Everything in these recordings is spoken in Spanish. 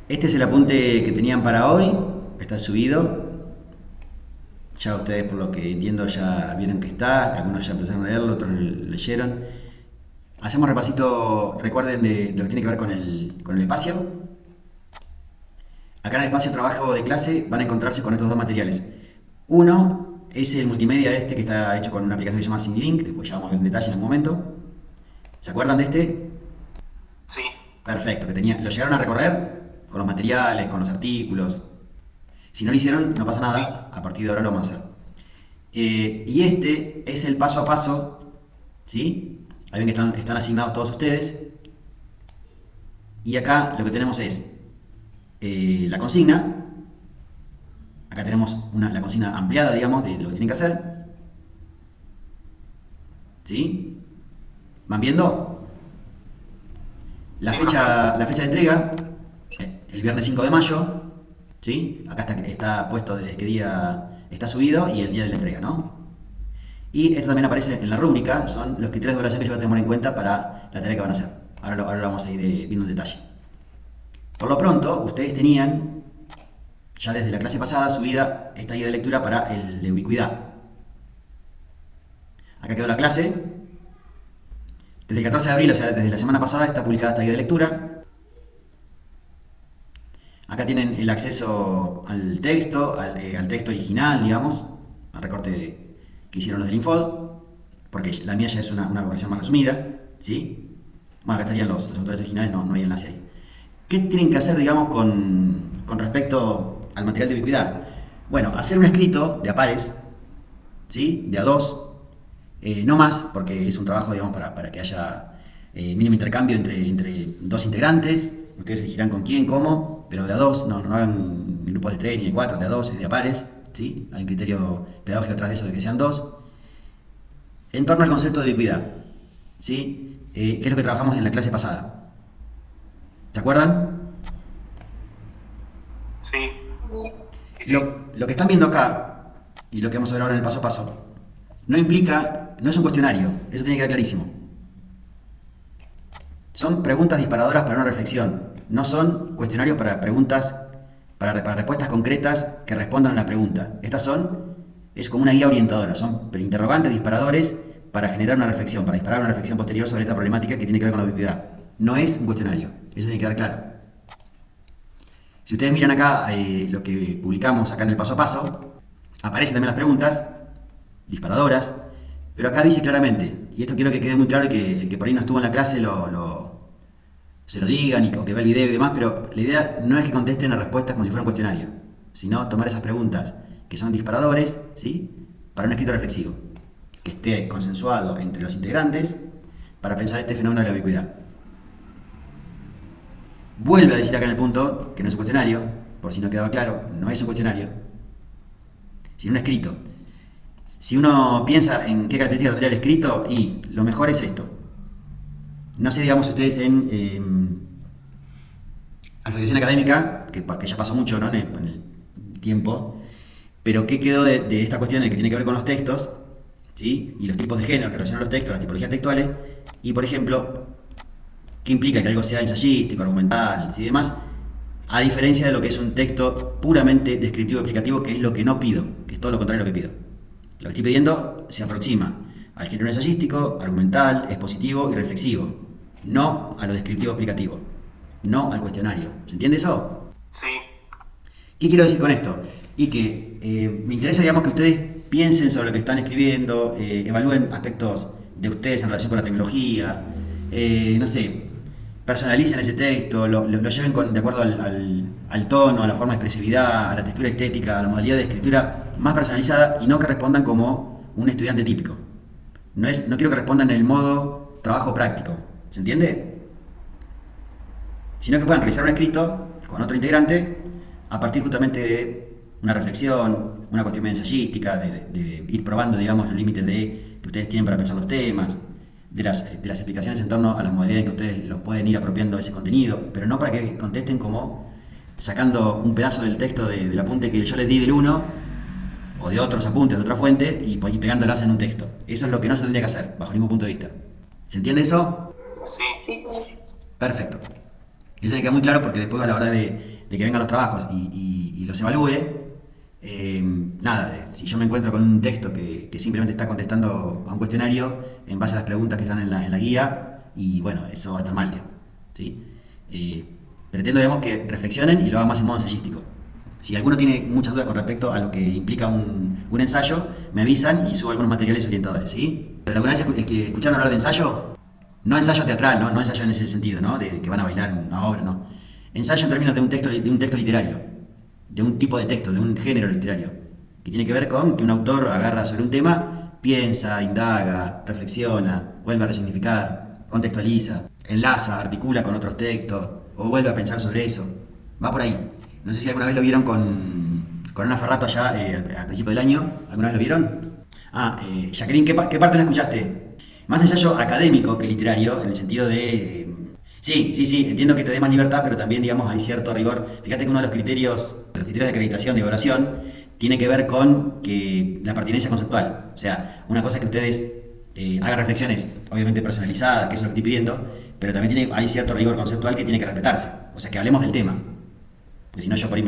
Este es el apunte que tenían para hoy, está subido. Ya ustedes, por lo que entiendo, ya vieron que está, algunos ya empezaron a leerlo, otros leyeron. Hacemos repasito, recuerden de lo que tiene que ver con el espacio. Acá en el espacio de trabajo de clase van a encontrarse con estos dos materiales. Uno es el multimedia este que está hecho con una aplicación que se llama SingLink, después ya vamos a ver en detalle en algún momento. ¿Se acuerdan de este? Sí, Perfecto, que tenía, lo llegaron a recorrer con los materiales, con los artículos. Si no lo hicieron, no pasa sí. nada, a partir de ahora lo vamos a hacer. Y este es el paso a paso, ¿sí? Ahí ven que están asignados todos ustedes. Y acá lo que tenemos es la consigna. Acá tenemos la consigna ampliada, digamos, de lo que tienen que hacer. ¿Sí? ¿Van viendo? Sí, papá. La fecha de entrega, el viernes 5 de mayo, ¿sí? Acá está puesto desde qué día está subido y el día de la entrega, ¿no? Y esto también aparece en la rúbrica, son los criterios de evaluación que yo voy a tener en cuenta para la tarea que van a hacer. Ahora lo vamos a ir viendo en detalle. Por lo pronto, ustedes tenían, ya desde la clase pasada, subida esta guía de lectura para el de ubicuidad. Acá quedó la clase. Desde el 14 de abril, o sea, desde la semana pasada, está publicada esta guía de lectura. Acá tienen el acceso al texto, al texto original, digamos, al recorte que hicieron los del Infod, porque la mía ya es una versión más resumida, ¿sí? Bueno, acá estarían los autores originales, no hay enlace ahí. ¿Qué tienen que hacer, digamos, con respecto al material de ubicuidad? Bueno, hacer un escrito de a pares, ¿sí? De a dos, no más, porque es un trabajo, digamos, para que haya mínimo intercambio entre dos integrantes. Ustedes elegirán con quién, cómo, pero de a dos, no hagan grupos de tres ni de cuatro, de a dos, es de a pares, ¿sí? Hay un criterio pedagógico detrás de eso de que sean dos. En torno al concepto de ubicuidad, ¿sí? ¿Qué es lo que trabajamos en la clase pasada? ¿Se acuerdan? Sí, sí, sí. Lo que están viendo acá, y lo que vamos a ver ahora en el paso a paso, no es un cuestionario, eso tiene que quedar clarísimo. Son preguntas disparadoras para una reflexión, no son cuestionarios para preguntas, para respuestas concretas que respondan a la pregunta. Es como una guía orientadora, son interrogantes, disparadores para generar una reflexión, para disparar una reflexión posterior sobre esta problemática que tiene que ver con la ubicuidad. No es un cuestionario, eso tiene que quedar claro. Si ustedes miran acá lo que publicamos acá en el paso a paso, aparecen también las preguntas, disparadoras, pero acá dice claramente, y esto quiero que quede muy claro y que el que por ahí no estuvo en la clase se lo digan o que vea el video y demás, pero la idea no es que contesten las respuestas como si fuera un cuestionario, sino tomar esas preguntas que son disparadores, ¿sí? Para un escrito reflexivo, que esté consensuado entre los integrantes para pensar este fenómeno de la ubicuidad. Vuelve a decir acá en el punto que no es un cuestionario, por si no quedaba claro, no es un cuestionario, sino un escrito. Si uno piensa en qué características tendría el escrito, y lo mejor es esto. No sé, digamos, ustedes en alfabetización académica, que ya pasó mucho, ¿no? En el tiempo, pero ¿qué quedó de esta cuestión que tiene que ver con los textos, ¿sí? Y los tipos de género que relacionan los textos, las tipologías textuales, y por ejemplo, ¿qué implica que algo sea ensayístico, argumental y demás? A diferencia de lo que es un texto puramente descriptivo explicativo, que es lo que no pido, que es todo lo contrario de lo que pido. Lo que estoy pidiendo se aproxima al género ensayístico, argumental, expositivo y reflexivo, no a lo descriptivo explicativo, no al cuestionario. ¿Se entiende eso? Sí, ¿Qué quiero decir con esto? Y que me interesa, digamos, que ustedes piensen sobre lo que están escribiendo, evalúen aspectos de ustedes en relación con la tecnología, no sé, personalicen ese texto, lo lleven de acuerdo al tono, a la forma de expresividad, a la textura estética, a la modalidad de escritura más personalizada y no que respondan como un estudiante típico. No quiero que respondan en el modo trabajo práctico, ¿se entiende? Sino que puedan realizar un escrito con otro integrante a partir justamente de una reflexión, una cuestión ensayística, de ir probando, digamos, los límites que ustedes tienen para pensar los temas, de las explicaciones en torno a las modalidades en que ustedes los pueden ir apropiando de ese contenido, pero no para que contesten como sacando un pedazo del texto del apunte que yo les di del uno o de otros apuntes de otra fuente y pegándolas en un texto. Eso es lo que no se tendría que hacer, bajo ningún punto de vista. ¿Se entiende eso? sí, Sí, sí. Perfecto. Eso me queda muy claro porque después a la hora de de que vengan los trabajos y los evalúe, nada, si yo me encuentro con un texto que simplemente está contestando a un cuestionario en base a las preguntas que están en la guía, y bueno, eso va a estar mal, digamos, ¿sí? Pretendo, digamos, que reflexionen y lo hagan más en modo ensayístico. Si alguno tiene muchas dudas con respecto a lo que implica un ensayo, me avisan y subo algunos materiales orientadores, ¿sí? ¿Pero alguna vez escucharon hablar de ensayo? No ensayo teatral, no ensayo en ese sentido, ¿no? De que van a bailar una obra, no. Ensayo en términos de un texto literario, de un tipo de texto, de un género literario, que tiene que ver con que un autor agarra sobre un tema, piensa, indaga, reflexiona, vuelve a resignificar, contextualiza, enlaza, articula con otros textos, o vuelve a pensar sobre eso. Va por ahí. No sé si alguna vez lo vieron con Ana Ferrato allá al principio del año. ¿Alguna vez lo vieron? Jacqueline, ¿qué parte no escuchaste? Más ensayo académico que literario, en el sentido de... Sí, entiendo que te dé más libertad, pero también, digamos, hay cierto rigor. Fíjate que uno de los criterios de acreditación, de evaluación, tiene que ver con que la pertinencia conceptual. O sea, una cosa es que ustedes hagan reflexiones, obviamente personalizadas, que eso es lo que estoy pidiendo, pero también hay cierto rigor conceptual que tiene que respetarse. O sea, que hablemos del tema. Porque si no, yo por ahí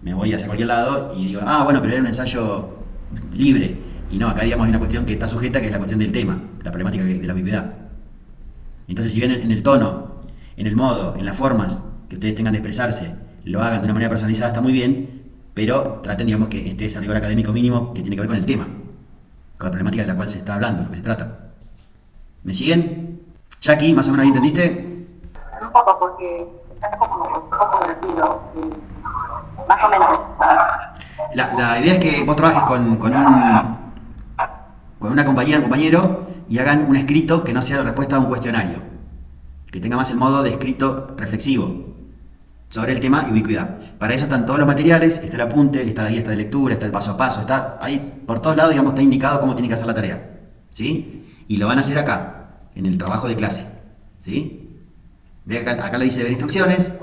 me voy hacia cualquier lado y digo, bueno, pero era un ensayo libre. Y no, acá, digamos, hay una cuestión que está sujeta, que es la cuestión del tema, la problemática de la ubicuidad. Entonces, si bien en el tono, en el modo, en las formas que ustedes tengan de expresarse, lo hagan de una manera personalizada, está muy bien, pero traten, digamos, que esté ese rigor académico mínimo que tiene que ver con el tema, con la problemática de la cual se está hablando, lo que se trata. ¿Me siguen? Jackie, ¿más o menos ahí entendiste? Un poco, porque está como un poco divertido, más o menos. La idea es que vos trabajes con una compañera o compañero y hagan un escrito que no sea la respuesta a un cuestionario, que tenga más el modo de escrito reflexivo sobre el tema y ubicuidad. Para eso están todos los materiales, está el apunte, está la guía de lectura, está el paso a paso, está ahí por todos lados, digamos, está indicado cómo tiene que hacer la tarea, ¿sí? Y lo van a hacer acá, en el trabajo de clase, ¿sí? Ve acá le dice ver instrucciones.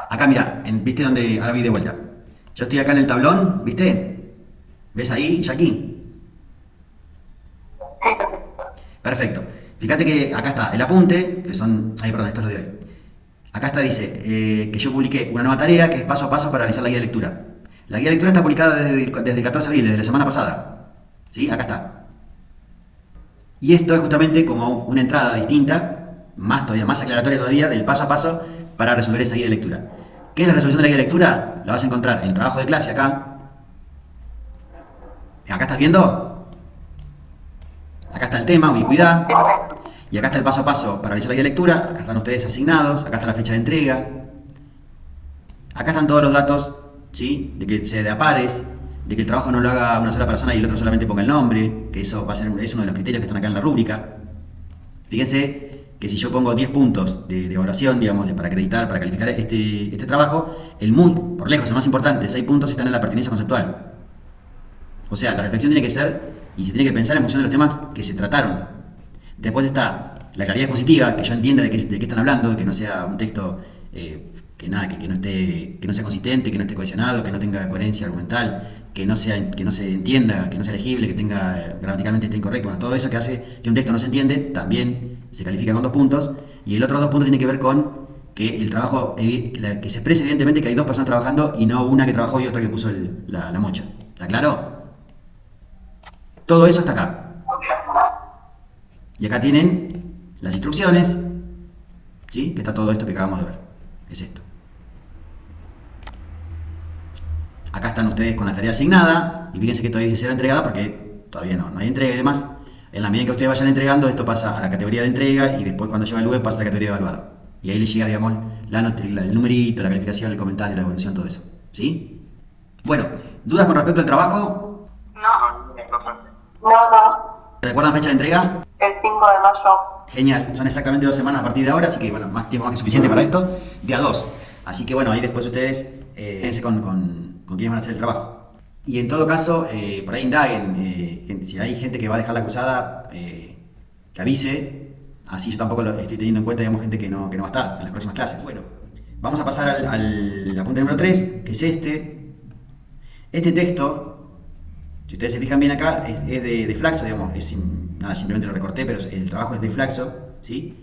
Acá mira, ¿viste donde? Ahora vi de vuelta. Yo estoy acá en el tablón, ¿viste? ¿Ves ahí, Jackie? Perfecto. Fíjate que acá está el apunte, que son... perdón, esto es lo de hoy. Acá está, dice que yo publiqué una nueva tarea que es paso a paso para realizar la guía de lectura. La guía de lectura está publicada desde el 14 de abril, desde la semana pasada. ¿Sí? Acá está. Y esto es justamente como una entrada distinta, más aclaratoria todavía, del paso a paso para resolver esa guía de lectura. ¿Qué es la resolución de la guía de lectura? La vas a encontrar en el trabajo de clase acá. ¿Acá estás viendo? Acá está el tema, ubicuidad. Y acá está el paso a paso para realizar la guía de lectura. Acá están ustedes asignados. Acá está la fecha de entrega. Acá están todos los datos, ¿sí? De que se de a pares, de que el trabajo no lo haga una sola persona y el otro solamente ponga el nombre, que eso es uno de los criterios que están acá en la rúbrica. Fíjense que si yo pongo 10 puntos de evaluación, digamos, para acreditar, para calificar este trabajo, por lejos, el más importante, 6 puntos están en la pertinencia conceptual. O sea, la reflexión tiene que ser y se tiene que pensar en función de los temas que se trataron. Después está la claridad expositiva, que yo entienda de qué están hablando, que no sea un texto que no sea consistente, que no esté cohesionado, que no tenga coherencia argumental, que no se entienda, que no sea legible, que gramaticalmente esté incorrecto. Bueno, todo eso que hace que un texto no se entiende, también se califica con 2 puntos. Y el otro 2 puntos tiene que ver con que el trabajo, que se exprese evidentemente que hay 2 personas trabajando y no una que trabajó y otra que puso la mocha. ¿Está claro? Todo eso está acá. Y acá tienen las instrucciones, ¿sí? Que está todo esto que acabamos de ver. Es esto. Acá están ustedes con la tarea asignada. Y fíjense que todavía dice será entregada porque todavía no hay entrega y demás. En la medida en que ustedes vayan entregando, esto pasa a la categoría de entrega y después cuando yo evalúe pasa a la categoría de evaluado. Y ahí les llega, digamos, el numerito, la calificación, el comentario, la evolución, todo eso. ¿Sí? Bueno, ¿dudas con respecto al trabajo? No. ¿Recuerdan fecha de entrega? El 5 de mayo. Genial, son exactamente 2 semanas a partir de ahora, así que bueno, más tiempo más que suficiente para esto, de a 2. Así que bueno, ahí después ustedes quédense con quiénes van a hacer el trabajo. Y en todo caso, por ahí indaguen, si hay gente que va a dejar la cursada, que avise, así yo tampoco lo estoy teniendo en cuenta, digamos, gente que no va a estar en las próximas clases. Bueno, vamos a pasar al apunte número 3, que es este. Este texto, si ustedes se fijan bien acá, es de Flaxo, digamos, simplemente lo recorté, pero el trabajo es de Flaxo, ¿sí?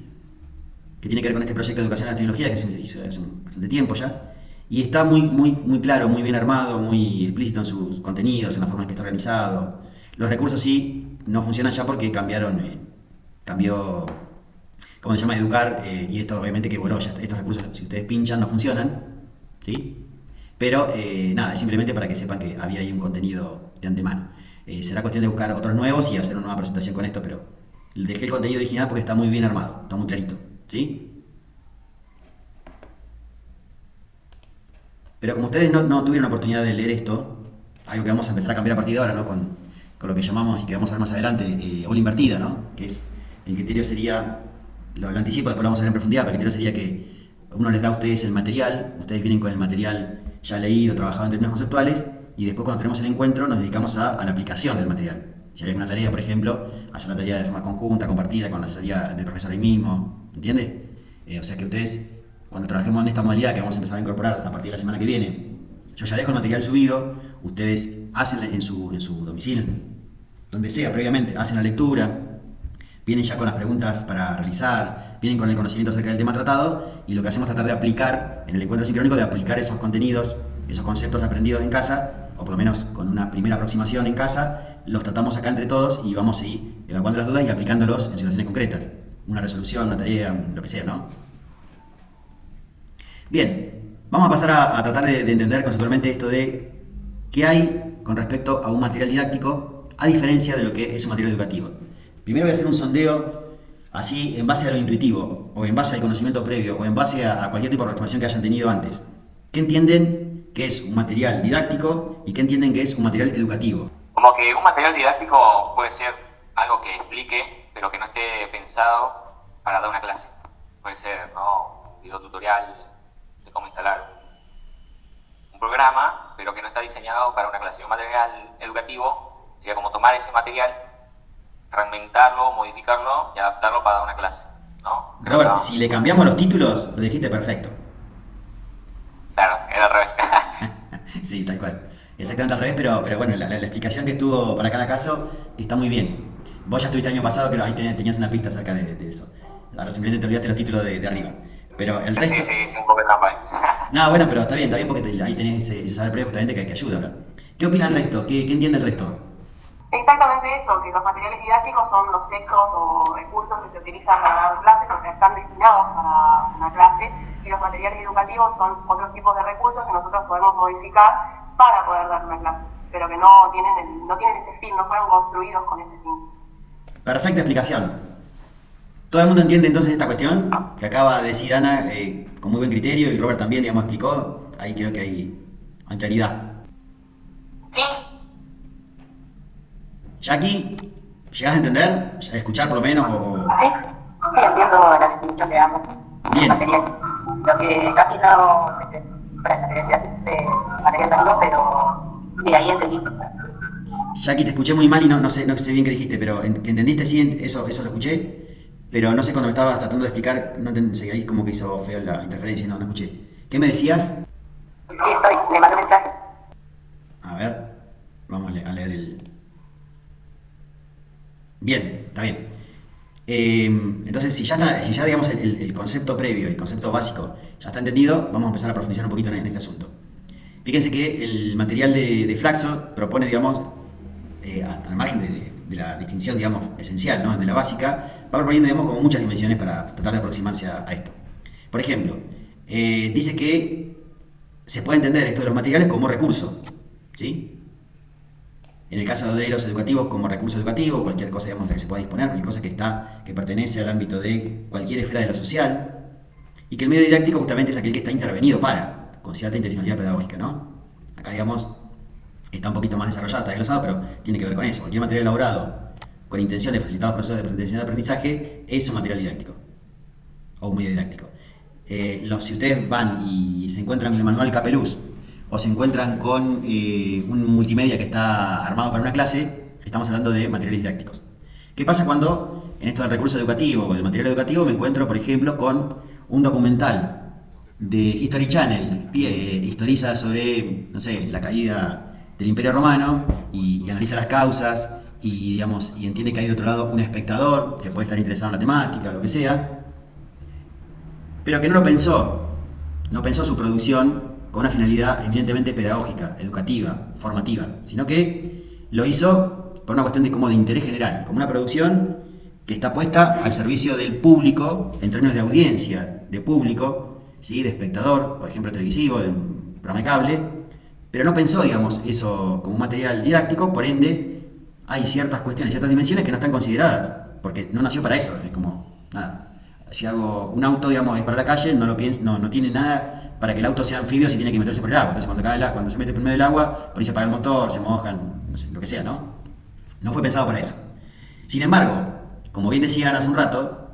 que tiene que ver con este proyecto de educación a la tecnología que se hizo hace bastante tiempo ya. Y está muy claro, muy bien armado, muy explícito en sus contenidos, en la forma en que está organizado. Los recursos sí no funcionan ya porque cambió, ¿cómo se llama? Educar, y esto obviamente que voló ya. Estos recursos, si ustedes pinchan, no funcionan, ¿sí? Pero nada, es simplemente para que sepan que había ahí un contenido de antemano. Será cuestión de buscar otros nuevos y hacer una nueva presentación con esto, pero dejé el contenido original porque está muy bien armado, está muy clarito, ¿sí? Pero como ustedes no tuvieron la oportunidad de leer esto, algo que vamos a empezar a cambiar a partir de ahora, ¿no? Con lo que llamamos y que vamos a ver más adelante, aula invertida, ¿no? Que es, el criterio sería, lo anticipo, después lo vamos a ver en profundidad, pero el criterio sería que uno les da a ustedes el material, ustedes vienen con el material ya leído, trabajado en términos conceptuales, y después cuando tenemos el encuentro nos dedicamos a la aplicación del material. Si hay alguna tarea, por ejemplo, hacer la tarea de forma conjunta, compartida, con la asesoría del profesor ahí mismo, ¿entiende? O sea que ustedes, cuando trabajemos en esta modalidad que vamos a empezar a incorporar a partir de la semana que viene, yo ya dejo el material subido, ustedes hacen en su domicilio, donde sea previamente, hacen la lectura, vienen ya con las preguntas para realizar, vienen con el conocimiento acerca del tema tratado, y lo que hacemos es tratar de aplicar, en el encuentro sincrónico, de aplicar esos contenidos, esos conceptos aprendidos en casa, o por lo menos con una primera aproximación en casa, los tratamos acá entre todos y vamos a ir evacuando las dudas y aplicándolos en situaciones concretas. Una resolución, una tarea, lo que sea, ¿no? Bien, vamos a pasar a tratar de entender conceptualmente esto de qué hay con respecto a un material didáctico a diferencia de lo que es un material educativo. Primero voy a hacer un sondeo así en base a lo intuitivo, o en base al conocimiento previo, o en base a cualquier tipo de aproximación que hayan tenido antes. ¿Qué entienden que es un material didáctico y qué entienden que es un material educativo? Como que un material didáctico puede ser algo que explique, pero que no esté pensado para dar una clase. Puede ser, ¿no?, un video tutorial de cómo instalar un programa, pero que no está diseñado para una clase. Un material educativo sería como tomar ese material, fragmentarlo, modificarlo y adaptarlo para dar una clase, ¿no? Robert, si le cambiamos los títulos, lo dijiste perfecto. Claro, era al revés. Sí, tal cual. Exactamente al revés, pero bueno, la explicación que estuvo para cada caso está muy bien. Vos ya estuviste el año pasado, pero ahí tenías una pista acerca de eso. Ahora simplemente te olvidaste los títulos de arriba. Pero el resto... Sí, un poco de trampa ahí. No, bueno, pero está bien porque ahí tenés ese saber previo justamente que ayuda ahora. ¿Qué opina el resto? ¿Qué entiende el resto? Exactamente eso, que los materiales didácticos son los textos o recursos que se utilizan para dar clases, o sea, están destinados para una clase, y los materiales educativos son otros tipos de recursos que nosotros podemos modificar para poder dar una clase, pero que no tienen ese fin, no fueron construidos con ese fin. Perfecta explicación. ¿Todo el mundo entiende entonces esta cuestión que acaba de decir Ana con muy buen criterio y Robert también, digamos, explicó? Ahí creo que hay claridad. Sí. Jackie, ¿llegás a entender? ¿A escuchar por lo menos? Sí, entiendo la definición de ambos materiales. Lo que casi no diferenciación de material tanto, pero de ahí entendí. Jackie, te escuché muy mal y no sé bien qué dijiste, pero ¿entendiste? Sí, eso lo escuché, pero no sé cuando me estabas tratando de explicar, no entendí, ahí como que hizo feo la interferencia, no escuché. ¿Qué me decías? Sí, le mandé un mensaje. A ver, vamos a leer el... Bien, está bien. Entonces, si ya digamos el concepto previo, el concepto básico ya está entendido, vamos a empezar a profundizar un poquito en este asunto. Fíjense que el material de Flaxo propone, digamos, al margen de la distinción, digamos, esencial, ¿no?, de la básica, va proponiendo, digamos, como muchas dimensiones para tratar de aproximarse a esto. Por ejemplo, dice que se puede entender esto de los materiales como recurso, ¿sí? En el caso de los educativos como recurso educativo, cualquier cosa, digamos, de la que se pueda disponer, cualquier cosa que pertenece al ámbito de cualquier esfera de lo social, y que el medio didáctico justamente es aquel que está intervenido con cierta intencionalidad pedagógica, ¿no? Acá, digamos, está un poquito más desarrollado, está desglosado, pero tiene que ver con eso. Cualquier material elaborado con intención de facilitar los procesos de aprendizaje es un material didáctico, o un medio didáctico. Si ustedes van y se encuentran con el manual Capeluz, o se encuentran con un multimedia que está armado para una clase, estamos hablando de materiales didácticos. ¿Qué pasa cuando en esto del recurso educativo o del material educativo me encuentro, por ejemplo, con un documental de History Channel, historiza sobre, no sé, la caída del Imperio Romano y analiza las causas y entiende que hay de otro lado un espectador que puede estar interesado en la temática o lo que sea? pero que no pensó su producción con una finalidad eminentemente pedagógica, educativa, formativa, sino que lo hizo por una cuestión de interés general, como una producción que está puesta al servicio del público en términos de audiencia, de público, ¿sí? De espectador, por ejemplo televisivo, de un programa de cable, pero no pensó, eso como un material didáctico, por ende hay ciertas cuestiones, ciertas dimensiones que no están consideradas, porque no nació para eso, es como, nada. Si hago un auto, es para la calle, no tiene nada para que el auto sea anfibio si tiene que meterse por el agua. Entonces cuando se mete por medio del agua, por ahí se apaga el motor, se mojan, no sé, lo que sea, ¿no? No fue pensado para eso. Sin embargo, como bien decían hace un rato,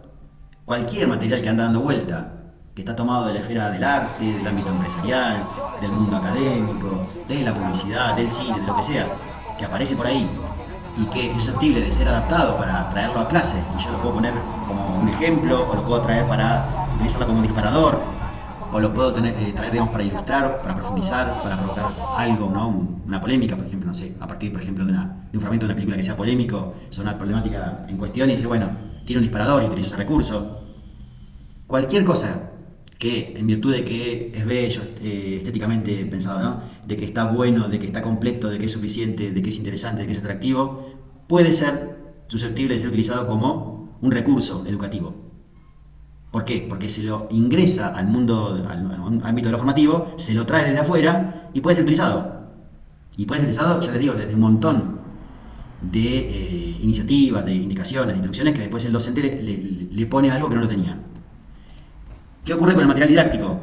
cualquier material que anda dando vuelta, que está tomado de la esfera del arte, del ámbito empresarial, del mundo académico, de la publicidad, del cine, de lo que sea, que aparece por ahí y que es susceptible de ser adaptado para traerlo a clase, y yo lo puedo poner como un ejemplo, o lo puedo traer para utilizarlo como un disparador, o lo puedo traer, para ilustrar, para profundizar, para provocar algo, ¿no? Una polémica, por ejemplo, no sé, a partir, por ejemplo, de un fragmento de una película que sea polémico sobre una problemática en cuestión, y decir, bueno, tiene un disparador y utilizo ese recurso. Cualquier cosa que, en virtud de que es bello, estéticamente pensado, ¿no? De que está bueno, de que está completo, de que es suficiente, de que es interesante, de que es atractivo, puede ser susceptible de ser utilizado como un recurso educativo. ¿Por qué? Porque se lo ingresa al mundo, al ámbito de lo formativo, se lo trae desde afuera y puede ser utilizado. Y puede ser utilizado, ya les digo, desde un montón de iniciativas, de indicaciones, de instrucciones que después el docente le pone algo que no lo tenía. ¿Qué ocurre con el material didáctico?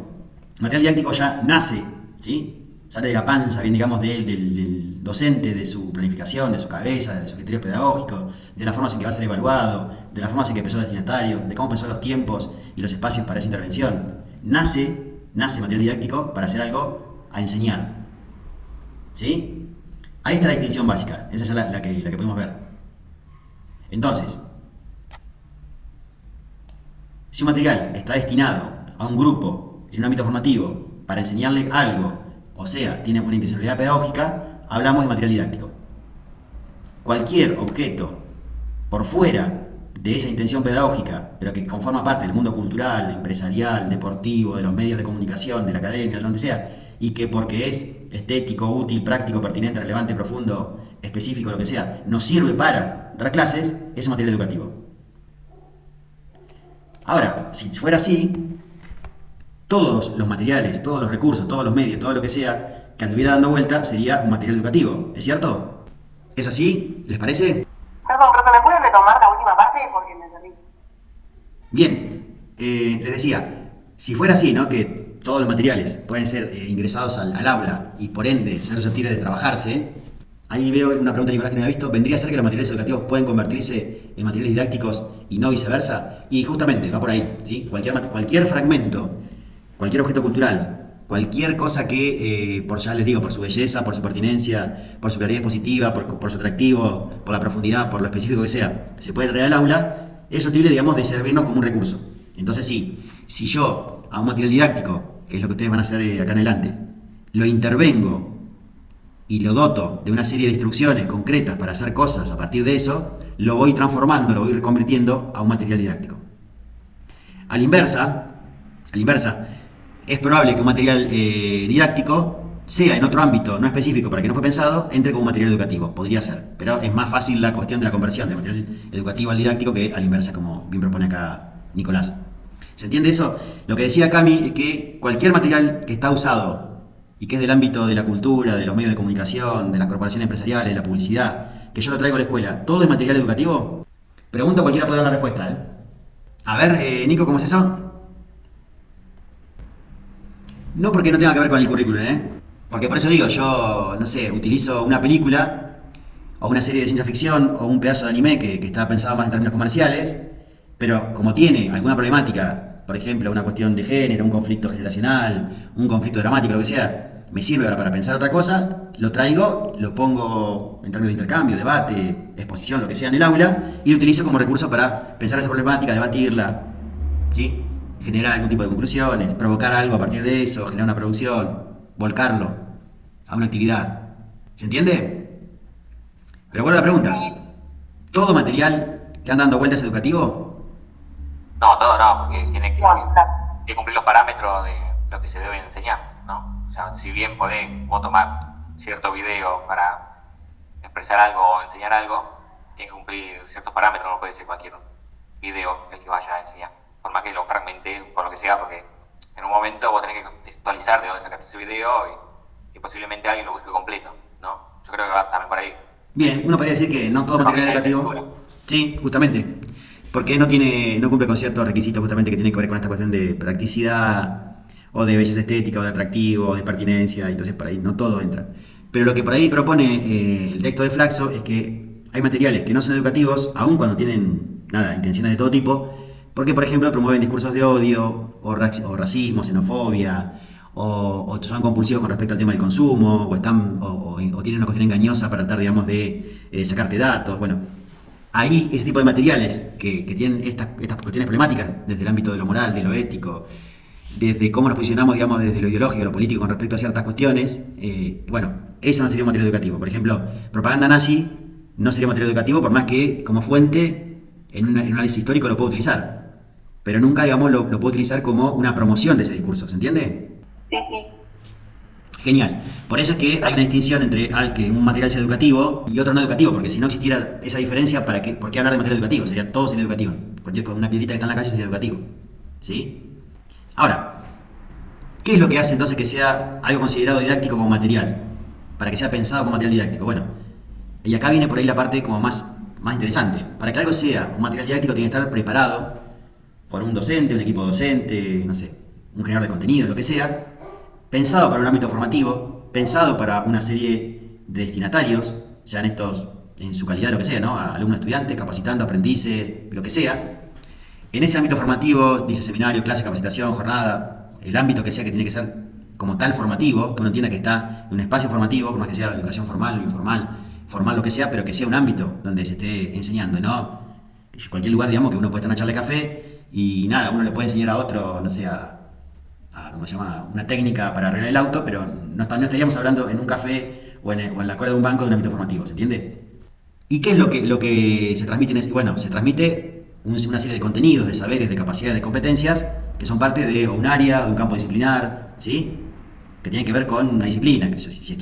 El material didáctico ya nace, ¿sí? Sale de la panza, bien del docente, de su planificación, de su cabeza, de sus criterios pedagógicos, de las formas en que va a ser evaluado, de las formas en que pensó el destinatario, de cómo pensó los tiempos y los espacios para esa intervención. Nace material didáctico para hacer algo a enseñar, ¿sí? Ahí está la distinción básica, esa es la que podemos ver. Entonces, si un material está destinado a un grupo en un ámbito formativo para enseñarle algo, o sea, tiene una intencionalidad pedagógica, hablamos de material didáctico. Cualquier objeto por fuera de esa intención pedagógica, pero que conforma parte del mundo cultural, empresarial, deportivo, de los medios de comunicación, de la academia, de donde sea, y que porque es estético, útil, práctico, pertinente, relevante, profundo, específico, lo que sea, nos sirve para dar clases, es un material educativo. Ahora, si fuera así, todos los materiales, todos los recursos, todos los medios, todo lo que sea que anduviera dando vuelta sería un material educativo, ¿es cierto? ¿Es así? ¿Les parece? Perdón, ¿me puedes retomar la última parte? Porque me perdí. Bien, les decía, si fuera así, ¿no? Que todos los materiales pueden ser ingresados al aula y por ende ser susceptibles de trabajarse, ahí veo una pregunta de Nicolás que no había visto, ¿vendría a ser que los materiales educativos pueden convertirse en materiales didácticos y no viceversa? Y justamente va por ahí, ¿sí? Cualquier fragmento, cualquier objeto cultural, cualquier cosa que, por su belleza, por su pertinencia, por su claridad expositiva, por su atractivo, por la profundidad, por lo específico que sea, se puede traer al aula, es susceptible, de servirnos como un recurso. Entonces sí, si yo a un material didáctico, que es lo que ustedes van a hacer acá en adelante, lo intervengo y lo doto de una serie de instrucciones concretas para hacer cosas a partir de eso, lo voy transformando, lo voy reconvirtiendo a un material didáctico. A la inversa, es probable que un material didáctico sea en otro ámbito no específico para el que no fue pensado, entre como un material educativo, podría ser, pero es más fácil la cuestión de la conversión del material educativo al didáctico que a la inversa, como bien propone acá Nicolás. ¿Se entiende eso? Lo que decía Cami es que cualquier material que está usado y que es del ámbito de la cultura, de los medios de comunicación, de las corporaciones empresariales, de la publicidad, que yo lo traigo a la escuela, ¿todo es material educativo? Pregunto, cualquiera puede dar la respuesta, ¿eh? A ver, Nico, ¿cómo es eso? No porque no tenga que ver con el currículum, porque por eso digo, yo, no sé, utilizo una película o una serie de ciencia ficción o un pedazo de anime que está pensado más en términos comerciales, pero como tiene alguna problemática, por ejemplo, una cuestión de género, un conflicto generacional, un conflicto dramático, lo que sea, me sirve ahora para pensar otra cosa, lo traigo, lo pongo en términos de intercambio, debate, exposición, lo que sea en el aula, y lo utilizo como recurso para pensar esa problemática, debatirla, ¿sí? Generar algún tipo de conclusiones, provocar algo a partir de eso, generar una producción, volcarlo a una actividad. ¿Se entiende? Pero vuelvo a la pregunta. ¿Todo material que anda dando vueltas educativo? No, todo no, porque tiene que... que cumplir los parámetros de lo que se debe enseñar, ¿no? O sea, si bien puedo tomar cierto video para expresar algo o enseñar algo, tiene que cumplir ciertos parámetros, no puede ser cualquier video el que vaya a enseñar, por más que lo fragmente, por lo que sea, porque en un momento vos tenés que contextualizar de dónde sacaste ese video y posiblemente alguien lo busque completo, ¿no? Yo creo que va también por ahí. Bien, uno podría decir que no todo material educativo... Sí, justamente, porque no cumple con ciertos requisitos justamente que tienen que ver con esta cuestión de practicidad o de belleza estética o de atractivo o de pertinencia, entonces por ahí no todo entra. Pero lo que por ahí propone el texto de Flaxo es que hay materiales que no son educativos, aun cuando tienen intenciones de todo tipo, porque por ejemplo promueven discursos de odio o racismo, xenofobia, o son compulsivos con respecto al tema del consumo, o tienen una cuestión engañosa para tratar, digamos, de sacarte datos. Bueno, ahí ese tipo de materiales que tienen estas cuestiones problemáticas desde el ámbito de lo moral, de lo ético, desde cómo nos posicionamos, digamos, desde lo ideológico, lo político con respecto a ciertas cuestiones, bueno, eso no sería un material educativo. Por ejemplo, propaganda nazi no sería un material educativo, por más que como fuente en un análisis histórico lo puedo utilizar, pero nunca, digamos, lo puedo utilizar como una promoción de ese discurso, ¿se entiende? Sí, sí. Genial. Por eso es que hay una distinción entre que un material sea educativo y otro no educativo, porque si no existiera esa diferencia, ¿por qué hablar de material educativo? Todo sería educativo. Una piedrita que está en la calle sería educativo. ¿Sí? Ahora, ¿qué es lo que hace entonces que sea algo considerado didáctico como material? Para que sea pensado como material didáctico. Bueno, y acá viene por ahí la parte como más interesante. Para que algo sea un material didáctico tiene que estar preparado por un docente, un equipo docente, no sé, un generador de contenido, lo que sea, pensado para un ámbito formativo, pensado para una serie de destinatarios, ya en su calidad, lo que sea, ¿no? Alumno, estudiante, capacitando, aprendices, lo que sea. En ese ámbito formativo, dice seminario, clase, capacitación, jornada, el ámbito que sea que tiene que ser como tal formativo, que uno entienda que está en un espacio formativo, por más que sea educación formal o informal, formal lo que sea, pero que sea un ámbito donde se esté enseñando, ¿no? Cualquier lugar, digamos, que uno puede estar en una charla de café y nada, uno le puede enseñar a otro, no sé, ¿cómo se llama? Una técnica para arreglar el auto, pero no estaríamos hablando en un café o en la cola de un banco de un ámbito formativo, ¿se entiende? ¿Y qué es lo que se transmite? Bueno, se transmite una serie de contenidos, de saberes, de capacidades, de competencias que son parte de un área, de un campo disciplinar, ¿sí? Que tiene que ver con una disciplina. Si se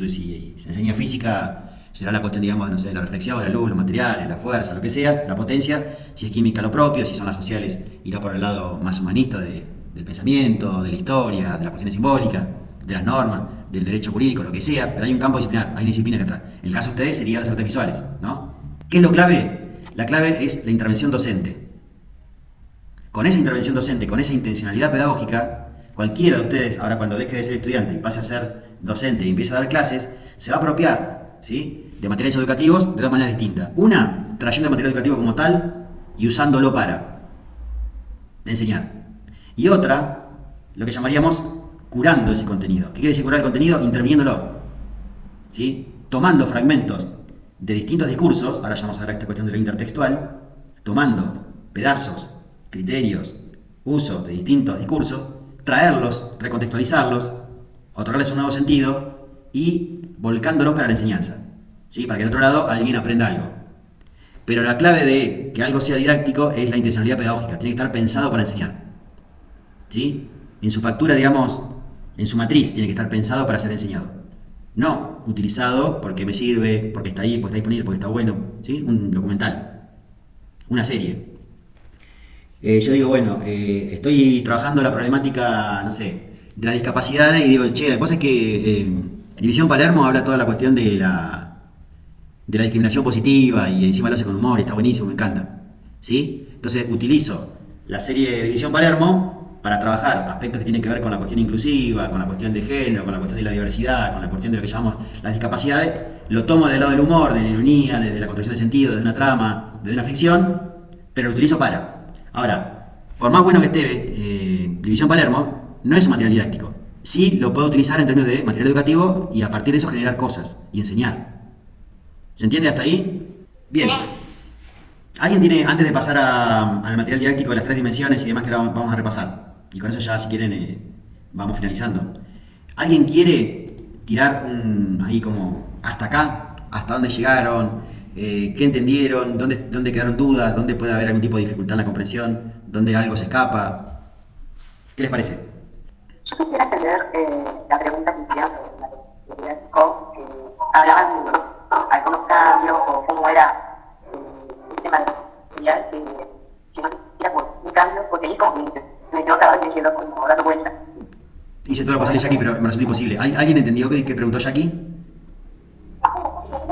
enseña física, será la cuestión, digamos, no sé, la reflexión, la luz, los materiales, la fuerza, lo que sea, la potencia. Si es química, lo propio. Si son las sociales, irá por el lado más humanista del pensamiento, de la historia, de las cuestiones simbólicas, de las normas, del derecho jurídico, lo que sea, pero hay un campo disciplinar, hay una disciplina que atrás. En el caso de ustedes sería las artes visuales, ¿no? ¿Qué es lo clave? La clave es la intervención docente. Con esa intervención docente, con esa intencionalidad pedagógica, cualquiera de ustedes, ahora cuando deje de ser estudiante y pase a ser docente y empiece a dar clases, se va a apropiar, ¿sí?, de materiales educativos de dos maneras distintas. Una, trayendo el material educativo como tal y usándolo para enseñar. Y otra, lo que llamaríamos curando ese contenido. ¿Qué quiere decir curar el contenido? Interviniéndolo, ¿sí? Tomando fragmentos de distintos discursos, ahora ya vamos a ver esta cuestión de lo intertextual, tomando pedazos, criterios, usos de distintos discursos, traerlos, recontextualizarlos, otorgarles un nuevo sentido y volcándolos para la enseñanza, ¿sí? Para que del otro lado alguien aprenda algo. Pero la clave de que algo sea didáctico es la intencionalidad pedagógica, tiene que estar pensado para enseñar, ¿sí? En su factura, digamos, en su matriz, tiene que estar pensado para ser enseñado. No utilizado porque me sirve, porque está ahí, porque está disponible, porque está bueno, ¿sí? Un documental, una serie. Yo digo, bueno, estoy trabajando la problemática, no sé, de las discapacidades y digo, che, la cosa es que División Palermo habla toda la cuestión de la discriminación positiva y encima lo hace con humor y está buenísimo, me encanta, ¿sí? Entonces utilizo la serie de División Palermo para trabajar aspectos que tienen que ver con la cuestión inclusiva, con la cuestión de género, con la cuestión de la diversidad, con la cuestión de lo que llamamos las discapacidades, lo tomo del lado del humor, de la ironía, de la construcción de sentido, de una trama, de una ficción, pero lo utilizo para. Ahora, por más bueno que esté División Palermo, no es un material didáctico. Sí lo puedo utilizar en términos de material educativo y a partir de eso generar cosas y enseñar. ¿Se entiende hasta ahí? Bien. ¿Alguien tiene, antes de pasar al material didáctico de las tres dimensiones y demás que ahora vamos a repasar? Y con eso ya, si quieren, vamos finalizando. ¿Alguien quiere tirar ahí como hasta acá? ¿Hasta dónde llegaron? ¿Qué entendieron? ¿Dónde quedaron dudas? ¿Dónde puede haber algún tipo de dificultad en la comprensión? ¿Dónde algo se escapa? ¿Qué les parece? Yo quisiera entender la pregunta que hicieron sobre el material didáctico, que hablaban de algunos cambios o cómo era este material, que no se hacía por un cambio, porque ahí como que me quedó cada vez que quedó como dando vuelta. Hice todo lo posible, Jackie, pero me resultó imposible. ¿Alguien entendió qué preguntó Jackie?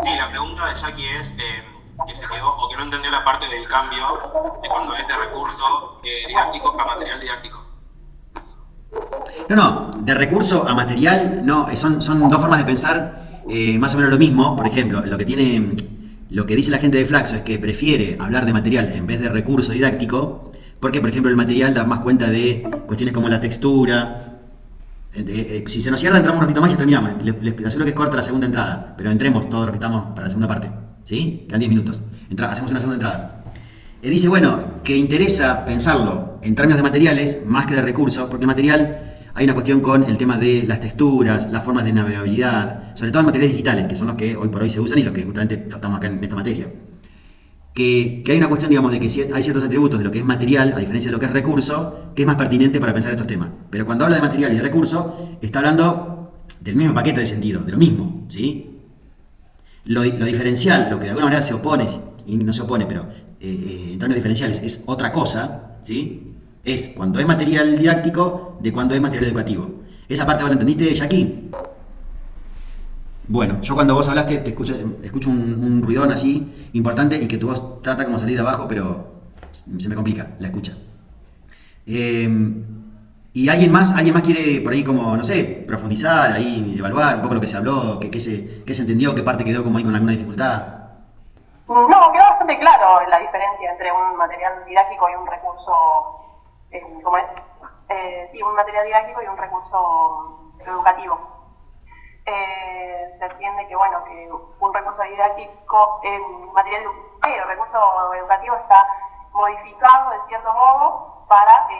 Sí, la pregunta de Jackie es que se quedó o que no entendió la parte del cambio de cuando es de recurso didáctico a material didáctico. No, de recurso a material, no, son dos formas de pensar más o menos lo mismo. Por ejemplo, lo que dice la gente de Flaxo es que prefiere hablar de material en vez de recurso didáctico, porque por ejemplo el material da más cuenta de cuestiones como la textura. Si se nos cierra, entramos un ratito más y ya terminamos. Les aseguro que es corta la segunda entrada, pero entremos todos los que estamos para la segunda parte. ¿Sí? Quedan 10 minutos. Hacemos una segunda entrada. Dice, bueno, que interesa pensarlo en términos de materiales más que de recursos, porque el material hay una cuestión con el tema de las texturas, las formas de navegabilidad, sobre todo en materiales digitales, que son los que hoy por hoy se usan y los que justamente tratamos acá en esta materia. Que hay una cuestión, digamos, de que hay ciertos atributos de lo que es material, a diferencia de lo que es recurso, que es más pertinente para pensar estos temas. Pero cuando habla de material y de recurso, está hablando del mismo paquete de sentido, de lo mismo, ¿sí? Lo diferencial, lo que de alguna manera se opone, y no se opone, pero en términos diferenciales es otra cosa, ¿sí? Es cuando es material didáctico de cuando es material educativo. ¿Esa parte vos la entendiste, Jackie? Bueno, yo cuando vos hablaste te escucho un ruidón así importante y que tu voz trata como salir de abajo, pero se me complica la escucha. ¿Y alguien más quiere por ahí como, no sé, profundizar, ahí evaluar un poco lo que se habló, qué se entendió, qué parte quedó como ahí con alguna dificultad? No, quedó bastante claro la diferencia entre un material didáctico y un recurso, ¿cómo es? Sí, un material didáctico y un recurso educativo. Se entiende que, bueno, que un recurso didáctico, el recurso educativo está modificado de cierto modo para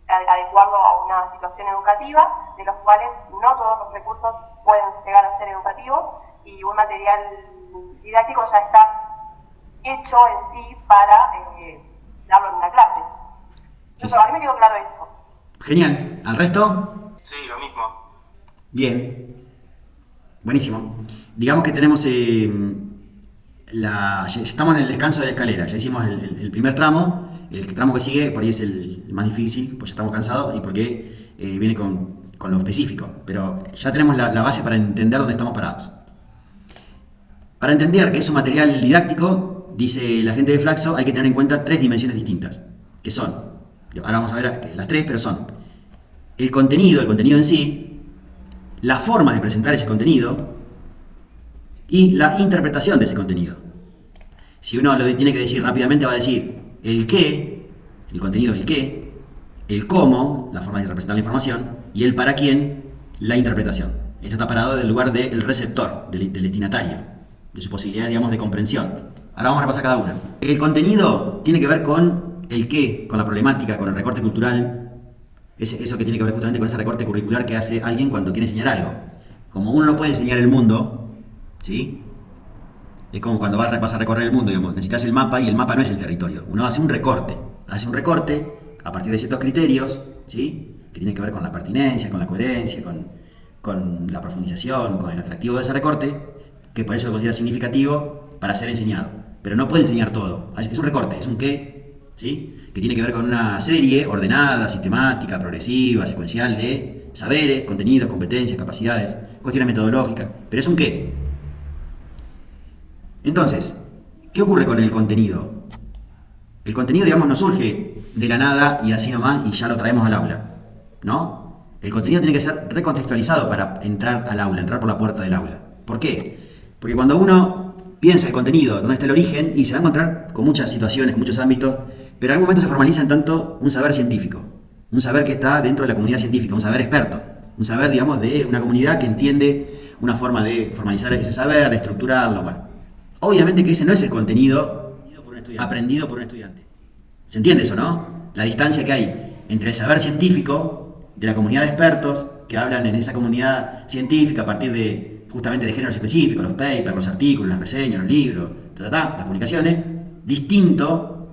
adecuarlo a una situación educativa, de los cuales no todos los recursos pueden llegar a ser educativos, y un material didáctico ya está hecho en sí para darlo en una clase. Entonces, a mí me quedó claro esto. Genial. ¿Al resto? Sí, lo mismo. Bien. Buenísimo. Digamos que tenemos ya estamos en el descanso de la escalera. Ya hicimos el primer tramo. El tramo que sigue por ahí es el más difícil, pues ya estamos cansados y porque viene con lo específico. Pero ya tenemos la base para entender dónde estamos parados. Para entender que es un material didáctico, dice la gente de Flaxo, hay que tener en cuenta 3 dimensiones distintas, que son, ahora vamos a ver las 3, pero son el contenido en sí, la forma de presentar ese contenido y la interpretación de ese contenido. Si uno lo tiene que decir rápidamente, va a decir el qué, el contenido del qué, el cómo, la forma de representar la información, y el para quién, la interpretación. Esto está parado del lugar del receptor, del destinatario, de su posibilidad, digamos, de comprensión. Ahora vamos a repasar cada una. El contenido tiene que ver con el qué, con la problemática, con el recorte cultural. Eso que tiene que ver justamente con ese recorte curricular que hace alguien cuando quiere enseñar algo. Como uno no puede enseñar el mundo, ¿sí? Es como cuando vas a recorrer el mundo, digamos, necesitas el mapa y el mapa no es el territorio. Uno hace un recorte a partir de ciertos criterios, ¿sí? Que tienen que ver con la pertinencia, con la coherencia, con la profundización, con el atractivo de ese recorte, que por eso lo considera significativo para ser enseñado. Pero no puede enseñar todo. Es un recorte, es un qué, ¿sí? Que tiene que ver con una serie ordenada, sistemática, progresiva, secuencial de saberes, contenidos, competencias, capacidades, cuestiones metodológicas. Pero es un qué. Entonces, ¿qué ocurre con el contenido? El contenido, digamos, no surge de la nada y así nomás y ya lo traemos al aula, ¿no? El contenido tiene que ser recontextualizado para entrar al aula, entrar por la puerta del aula. ¿Por qué? Porque cuando uno piensa el contenido, dónde está el origen, y se va a encontrar con muchas situaciones, con muchos ámbitos, pero en algún momento se formaliza en tanto un saber científico, un saber que está dentro de la comunidad científica, un saber experto, un saber, digamos, de una comunidad que entiende una forma de formalizar ese saber, de estructurarlo, bueno. Obviamente que ese no es el contenido aprendido por un estudiante. ¿Se entiende eso, no? La distancia que hay entre el saber científico de la comunidad de expertos que hablan en esa comunidad científica a partir de justamente de géneros específicos, los papers, los artículos, las reseñas, los libros, las publicaciones, distinto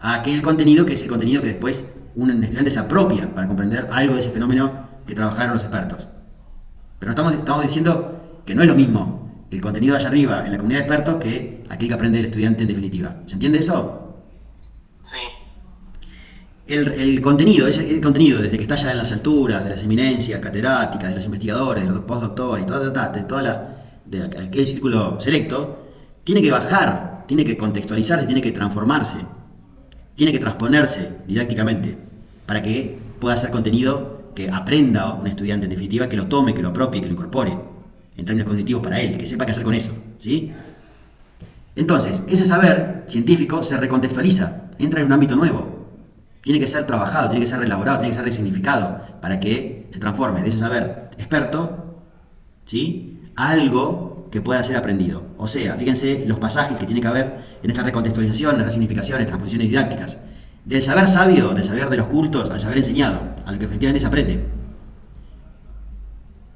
a aquel contenido que es el contenido que después un estudiante se apropia para comprender algo de ese fenómeno que trabajaron los expertos. Pero estamos diciendo que no es lo mismo el contenido de allá arriba en la comunidad de expertos que aquel que aprende el estudiante en definitiva. ¿Se entiende eso? Sí. El contenido, ese contenido desde que está allá en las alturas, de las eminencias catedráticas, de los investigadores, de los postdoctores, de aquel círculo selecto, tiene que bajar, tiene que contextualizarse, tiene que transformarse, tiene que transponerse didácticamente para que pueda ser contenido que aprenda un estudiante en definitiva, que lo tome, que lo apropie, que lo incorpore en términos cognitivos para él, que sepa qué hacer con eso, ¿sí? Entonces, ese saber científico se recontextualiza, entra en un ámbito nuevo. Tiene que ser trabajado, tiene que ser reelaborado, tiene que ser resignificado para que se transforme de ese saber experto, ¿sí?, a algo que pueda ser aprendido. O sea, fíjense los pasajes que tiene que haber en esta recontextualización, en resignificaciones, transposiciones didácticas. Del saber sabio, del saber de los cultos, al saber enseñado, a lo que efectivamente se aprende.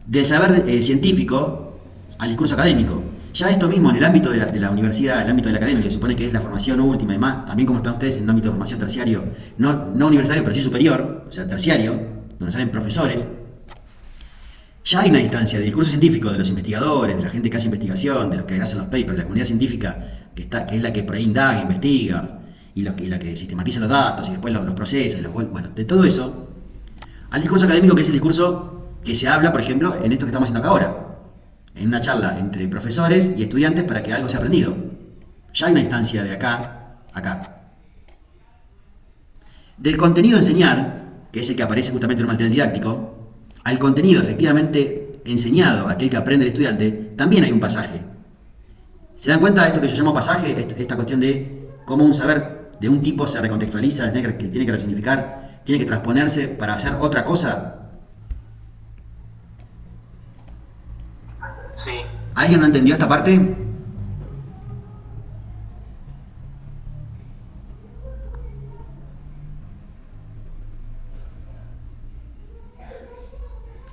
Del saber científico al discurso académico. Ya esto mismo en el ámbito de la universidad, el ámbito de la academia, que se supone que es la formación última y más, también como están ustedes en el ámbito de formación terciario, no universitario, pero sí superior, o sea, terciario, donde salen profesores, ya hay una instancia de discurso científico de los investigadores, de la gente que hace investigación, de los que hacen los papers, de la comunidad científica, que es la que por ahí indaga, investiga, y la que sistematiza los datos, y después los procesa, bueno, de todo eso, al discurso académico, que es el discurso que se habla, por ejemplo, en esto que estamos haciendo acá ahora. En una charla entre profesores y estudiantes para que algo sea aprendido. Ya hay una instancia de acá a acá. Del contenido a enseñar, que es el que aparece justamente en un material didáctico, al contenido efectivamente enseñado, aquel que aprende el estudiante, también hay un pasaje. ¿Se dan cuenta de esto que yo llamo pasaje? Esta cuestión de cómo un saber de un tipo se recontextualiza, que tiene que resignificar, tiene que transponerse para hacer otra cosa. Sí. ¿Alguien no entendió esta parte?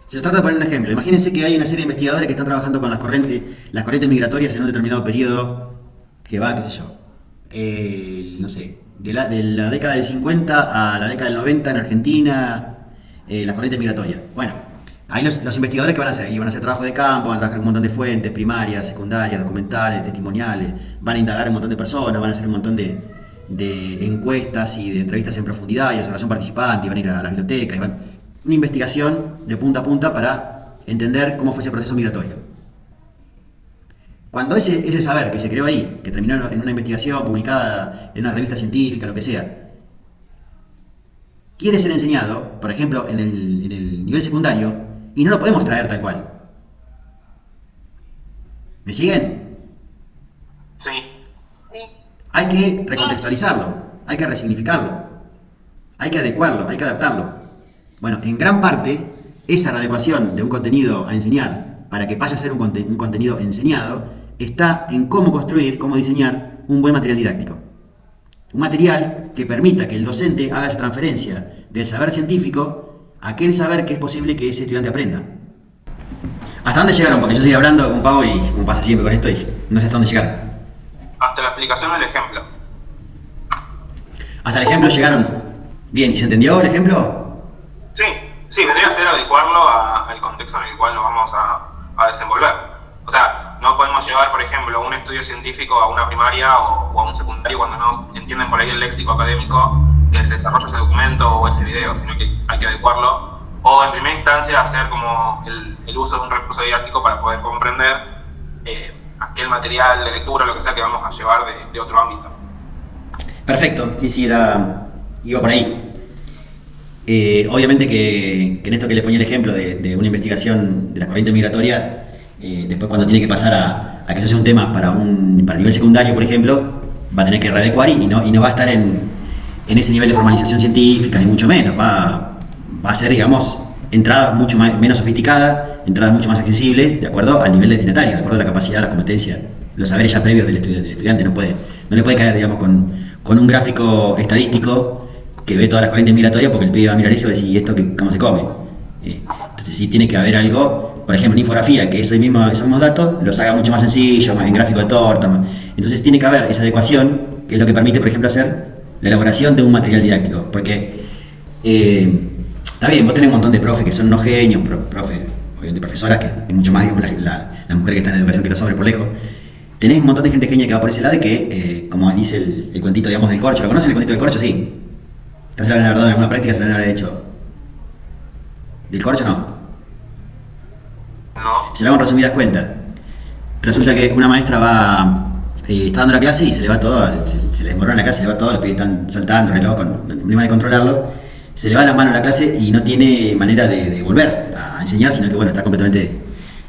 Se trata de poner un ejemplo. Imagínense que hay una serie de investigadores que están trabajando con las corrientes migratorias en un determinado periodo que va, qué sé yo, no sé, de la década del 50 a la década del 90 en Argentina, las corrientes migratorias. Bueno, ahí los investigadores, ¿qué van a hacer? Y van a hacer trabajo de campo, van a trabajar con un montón de fuentes primarias, secundarias, documentales, testimoniales, van a indagar un montón de personas, van a hacer un montón de encuestas y de entrevistas en profundidad y observación participante, y van a ir a las bibliotecas, una investigación de punta a punta para entender cómo fue ese proceso migratorio. Cuando ese saber que se creó ahí, que terminó en una investigación publicada en una revista científica, lo que sea, quiere ser enseñado, por ejemplo, en el nivel secundario, y no lo podemos traer tal cual. ¿Me siguen? Sí. Hay que recontextualizarlo, hay que resignificarlo, hay que adecuarlo, hay que adaptarlo. Bueno, en gran parte, esa adecuación de un contenido a enseñar para que pase a ser un contenido enseñado está en cómo construir, cómo diseñar un buen material didáctico. Un material que permita que el docente haga esa transferencia del saber científico a aquel saber que es posible que ese estudiante aprenda. ¿Hasta dónde llegaron? Porque yo seguí hablando con Pau y como pasa siempre con esto y no sé hasta dónde llegaron. Hasta la explicación del ejemplo. ¿Hasta el ejemplo llegaron? Bien, ¿y se entendió el ejemplo? Sí, vendría a ser adecuarlo al contexto en el cual nos vamos a desenvolver. O sea, no podemos llevar, por ejemplo, un estudio científico a una primaria o a un secundario cuando no entienden por ahí el léxico académico que se desarrolla ese documento o ese video, sino que hay que adecuarlo. O en primera instancia hacer como el uso de un recurso didáctico para poder comprender aquel material de lectura o lo que sea que vamos a llevar de otro ámbito. Perfecto, sí, iba por ahí. Obviamente que en esto que le ponía el ejemplo de una investigación de las corrientes migratorias, después cuando tiene que pasar a que eso sea un tema para nivel secundario, por ejemplo, va a tener que readecuar y no va a estar en ese nivel de formalización científica, ni mucho menos. Va a ser, digamos, entradas mucho menos sofisticadas, entradas mucho más accesibles, de acuerdo al nivel destinatario, de acuerdo a la capacidad, las competencias, los saberes ya previos del estudiante. No le puede caer, digamos, con un gráfico estadístico que ve todas las corrientes migratorias, porque el pibe va a mirar eso y va a decir, ¿y esto cómo se come? Entonces sí tiene que haber algo, por ejemplo, una infografía que esos mismos datos los haga mucho más sencillos, en gráfico de torta. Entonces tiene que haber esa adecuación, que es lo que permite, por ejemplo, hacer la elaboración de un material didáctico. Porque Está bien, vos tenés un montón de profes que son unos genios, obviamente profesoras, que es mucho más, digamos, las mujeres que están en educación que los hombres por lejos. Tenés un montón de gente genia que va por ese lado y que, como dice el cuentito, digamos, del corcho. ¿Lo conocen el cuentito del corcho? Sí. Casi lo habrán dado en alguna práctica, se lo habrán hecho. ¿Del corcho no? No. Se lo hago en resumidas cuentas. Resulta que una maestra está dando la clase y se le va todo, se le desmorona la clase, se le va todo, los pibes están saltando, reloj, no hay manera de controlarlo. Se le va la mano a la clase y no tiene manera de volver a enseñar, sino que bueno, está completamente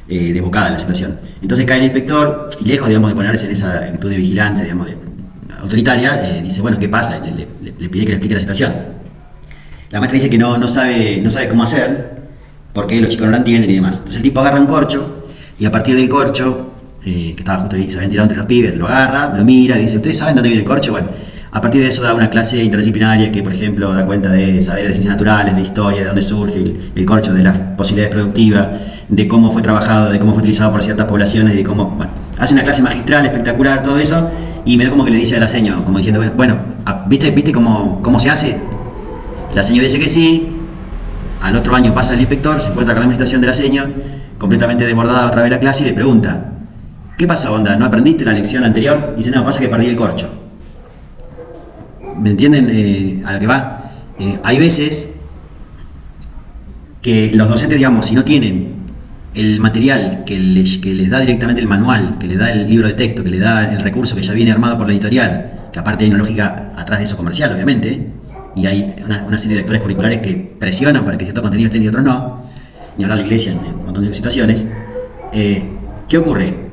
desbocada la situación. Entonces cae el inspector y lejos, digamos, de ponerse en esa actitud de vigilante, digamos, autoritaria, dice, bueno, ¿qué pasa? Le pide que le explique la situación. La maestra dice que no sabe cómo hacer, porque los chicos no la entienden y demás. Entonces el tipo agarra un corcho y a partir del corcho, que estaba justo ahí, se habían tirado entre los pibes, lo agarra, lo mira y dice, ¿ustedes saben dónde viene el corcho? Bueno, a partir de eso da una clase interdisciplinaria que, por ejemplo, da cuenta de saberes de ciencias naturales, de historia, de dónde surge el corcho, de las posibilidades productivas, de cómo fue trabajado, de cómo fue utilizado por ciertas poblaciones, de cómo, bueno, hace una clase magistral, espectacular, todo eso, y me da como que le dice a la seño, como diciendo, bueno, ¿viste cómo se hace? La seño dice que sí, al otro año pasa el inspector, se encuentra con la administración de la seño, completamente desbordada otra vez la clase, y le pregunta, ¿qué pasó, onda? ¿No aprendiste la lección anterior? Dice, no, pasa que perdí el corcho. ¿Me entienden a lo que va? Hay veces que los docentes, digamos, si no tienen el material que les da directamente el manual, que les da el libro de texto, que les da el recurso que ya viene armado por la editorial, que aparte hay una lógica atrás de eso comercial, obviamente, y hay una serie de actores curriculares que presionan para que ciertos contenidos estén y otros no, ni hablar de la iglesia en un montón de situaciones, ¿qué ocurre?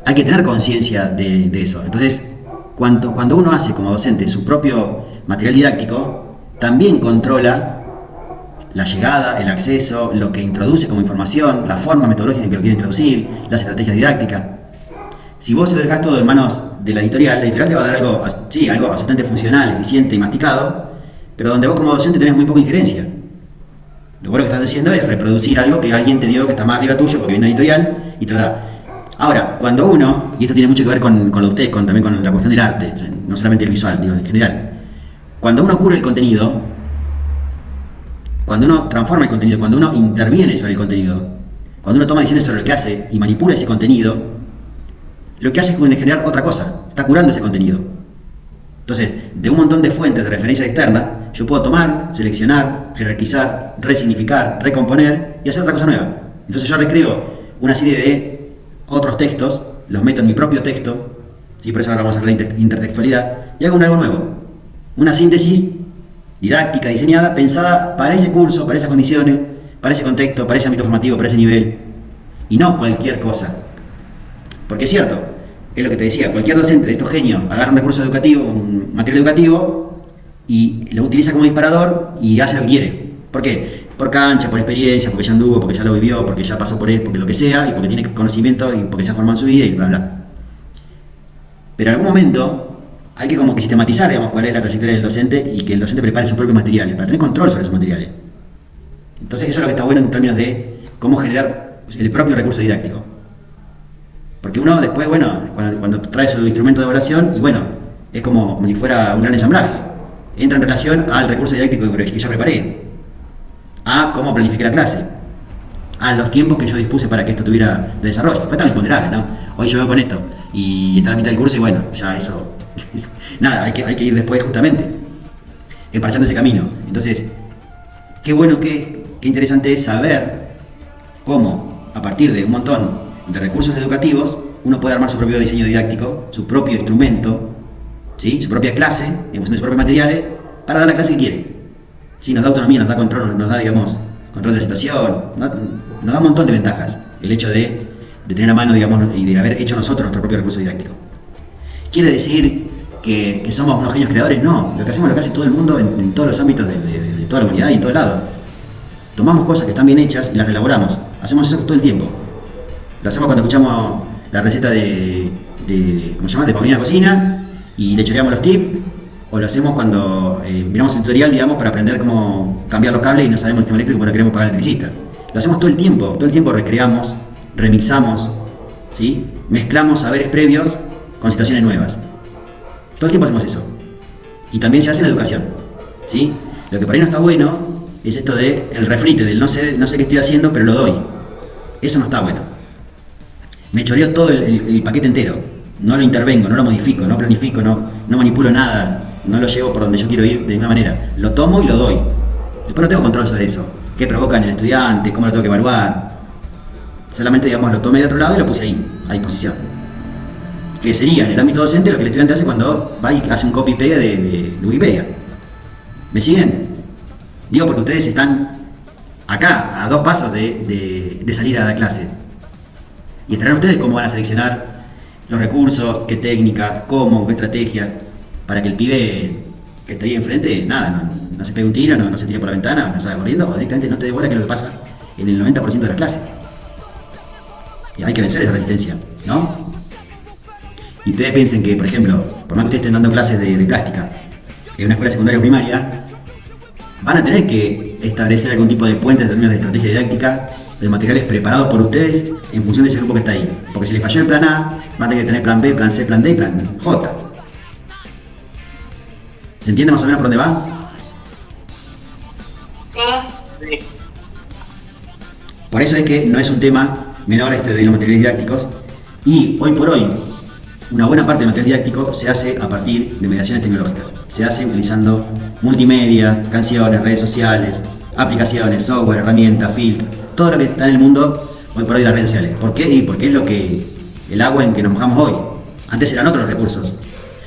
Hay que tener conciencia de eso. Entonces, cuando uno hace como docente su propio material didáctico, también controla la llegada, el acceso, lo que introduce como información, la forma metodológica en que lo quiere introducir, las estrategias didácticas. Si vos se lo dejás todo en manos de la editorial te va a dar algo absolutamente funcional, eficiente y masticado, pero donde vos como docente tenés muy poca injerencia. Lo bueno que estás haciendo es reproducir algo que alguien te dio que está más arriba tuyo porque viene una editorial y te lo da. Ahora, cuando uno, y esto tiene mucho que ver con lo de ustedes, también con la cuestión del arte, o sea, no solamente el visual, digo, en general, cuando uno cura el contenido, cuando uno transforma el contenido, cuando uno interviene sobre el contenido, cuando uno toma decisiones sobre lo que hace y manipula ese contenido, lo que hace es generar otra cosa, está curando ese contenido. Entonces, de un montón de fuentes de referencia externa, yo puedo tomar, seleccionar, jerarquizar, resignificar, recomponer y hacer otra cosa nueva. Entonces yo recreo una serie de otros textos, los meto en mi propio texto, ¿sí? Por eso ahora vamos a hablar de intertextualidad, y hago algo nuevo. Una síntesis didáctica, diseñada, pensada para ese curso, para esas condiciones, para ese contexto, para ese ámbito formativo, para ese nivel, y no cualquier cosa. Porque es cierto, es lo que te decía, cualquier docente de estos genios agarra un recurso educativo, un material educativo, y lo utiliza como disparador y hace lo que quiere. ¿Por qué? Por cancha, por experiencia, porque ya anduvo, porque ya lo vivió, porque ya pasó por él, porque lo que sea, y porque tiene conocimiento y porque se ha formado en su vida y bla bla. Pero en algún momento hay que como que sistematizar, digamos, cuál es la trayectoria del docente y que el docente prepare sus propios materiales, para tener control sobre esos materiales. Entonces eso es lo que está bueno en términos de cómo generar el propio recurso didáctico. Porque uno después, bueno, cuando trae su instrumento de evaluación, y bueno, es como si fuera un gran ensamblaje. Entra en relación al recurso didáctico que ya preparé, a cómo planifiqué la clase, a los tiempos que yo dispuse para que esto tuviera de desarrollo. Fue tan imponderable, ¿no? Hoy yo veo con esto y está a la mitad del curso y bueno, ya eso... nada, hay que ir después justamente emparchando ese camino. Entonces, qué bueno, qué interesante es saber cómo, a partir de un montón de recursos educativos, uno puede armar su propio diseño didáctico, su propio instrumento, ¿sí? Su propia clase, en función de sus propios materiales, para dar la clase que quiere. Sí, nos da autonomía, nos da control, nos da, digamos, control de la situación, nos da un montón de ventajas el hecho de tener a mano, digamos, y de haber hecho nosotros nuestro propio recurso didáctico. ¿Quiere decir que somos unos genios creadores? No, lo que hacemos es lo que hace todo el mundo en todos los ámbitos de toda la humanidad y en todos lados. Tomamos cosas que están bien hechas y las reelaboramos. Hacemos eso todo el tiempo. Lo hacemos cuando escuchamos la receta ¿cómo se llama? De Paulina Cocina y le choreamos los tips. O lo hacemos cuando miramos un tutorial, digamos, para aprender cómo cambiar los cables y no sabemos el sistema eléctrico porque no queremos pagar al electricista. Lo hacemos todo el tiempo recreamos, remixamos, ¿sí? Mezclamos saberes previos con situaciones nuevas. Todo el tiempo hacemos eso. Y también se hace en la educación, ¿sí? Lo que por ahí no está bueno es esto de el refrite, del no sé qué estoy haciendo, pero lo doy. Eso no está bueno. Me choreo todo el paquete entero. No lo intervengo, no lo modifico, no planifico, no manipulo nada, no lo llevo por donde yo quiero ir de ninguna manera. Lo tomo y lo doy. Después no tengo control sobre eso. ¿Qué provoca en el estudiante? ¿Cómo lo tengo que evaluar? Solamente, digamos, lo tomé de otro lado y lo puse ahí, a disposición. Que sería en el ámbito docente lo que el estudiante hace cuando va y hace un copy y pega de Wikipedia. ¿Me siguen? Digo porque ustedes están acá, a 2 pasos de salir a la clase. Y estarán ustedes cómo van a seleccionar los recursos, qué técnica, cómo, qué estrategia, para que el pibe que está ahí enfrente, nada, no se pegue un tiro, no se tire por la ventana, no salga corriendo, o directamente no te dé bola, que es lo que pasa en el 90% de la clase. Y hay que vencer esa resistencia, ¿no? Y ustedes piensen que, por ejemplo, por más que ustedes estén dando clases de plástica en una escuela secundaria o primaria, van a tener que establecer algún tipo de puente en términos de estrategia didáctica, de materiales preparados por ustedes en función de ese grupo que está ahí. Porque si les falló el plan A, van a tener que tener plan B, plan C, plan D y plan J. ¿Se entiende más o menos por dónde va? Sí. Por eso es que no es un tema menor este de los materiales didácticos, y hoy por hoy una buena parte del material didáctico se hace a partir de mediaciones tecnológicas. Se hace utilizando multimedia, canciones, redes sociales, aplicaciones, software, herramientas, filtros, todo lo que está en el mundo hoy por hoy de las redes sociales. ¿Por qué? Y porque es lo que el agua en que nos mojamos hoy. Antes eran otros recursos.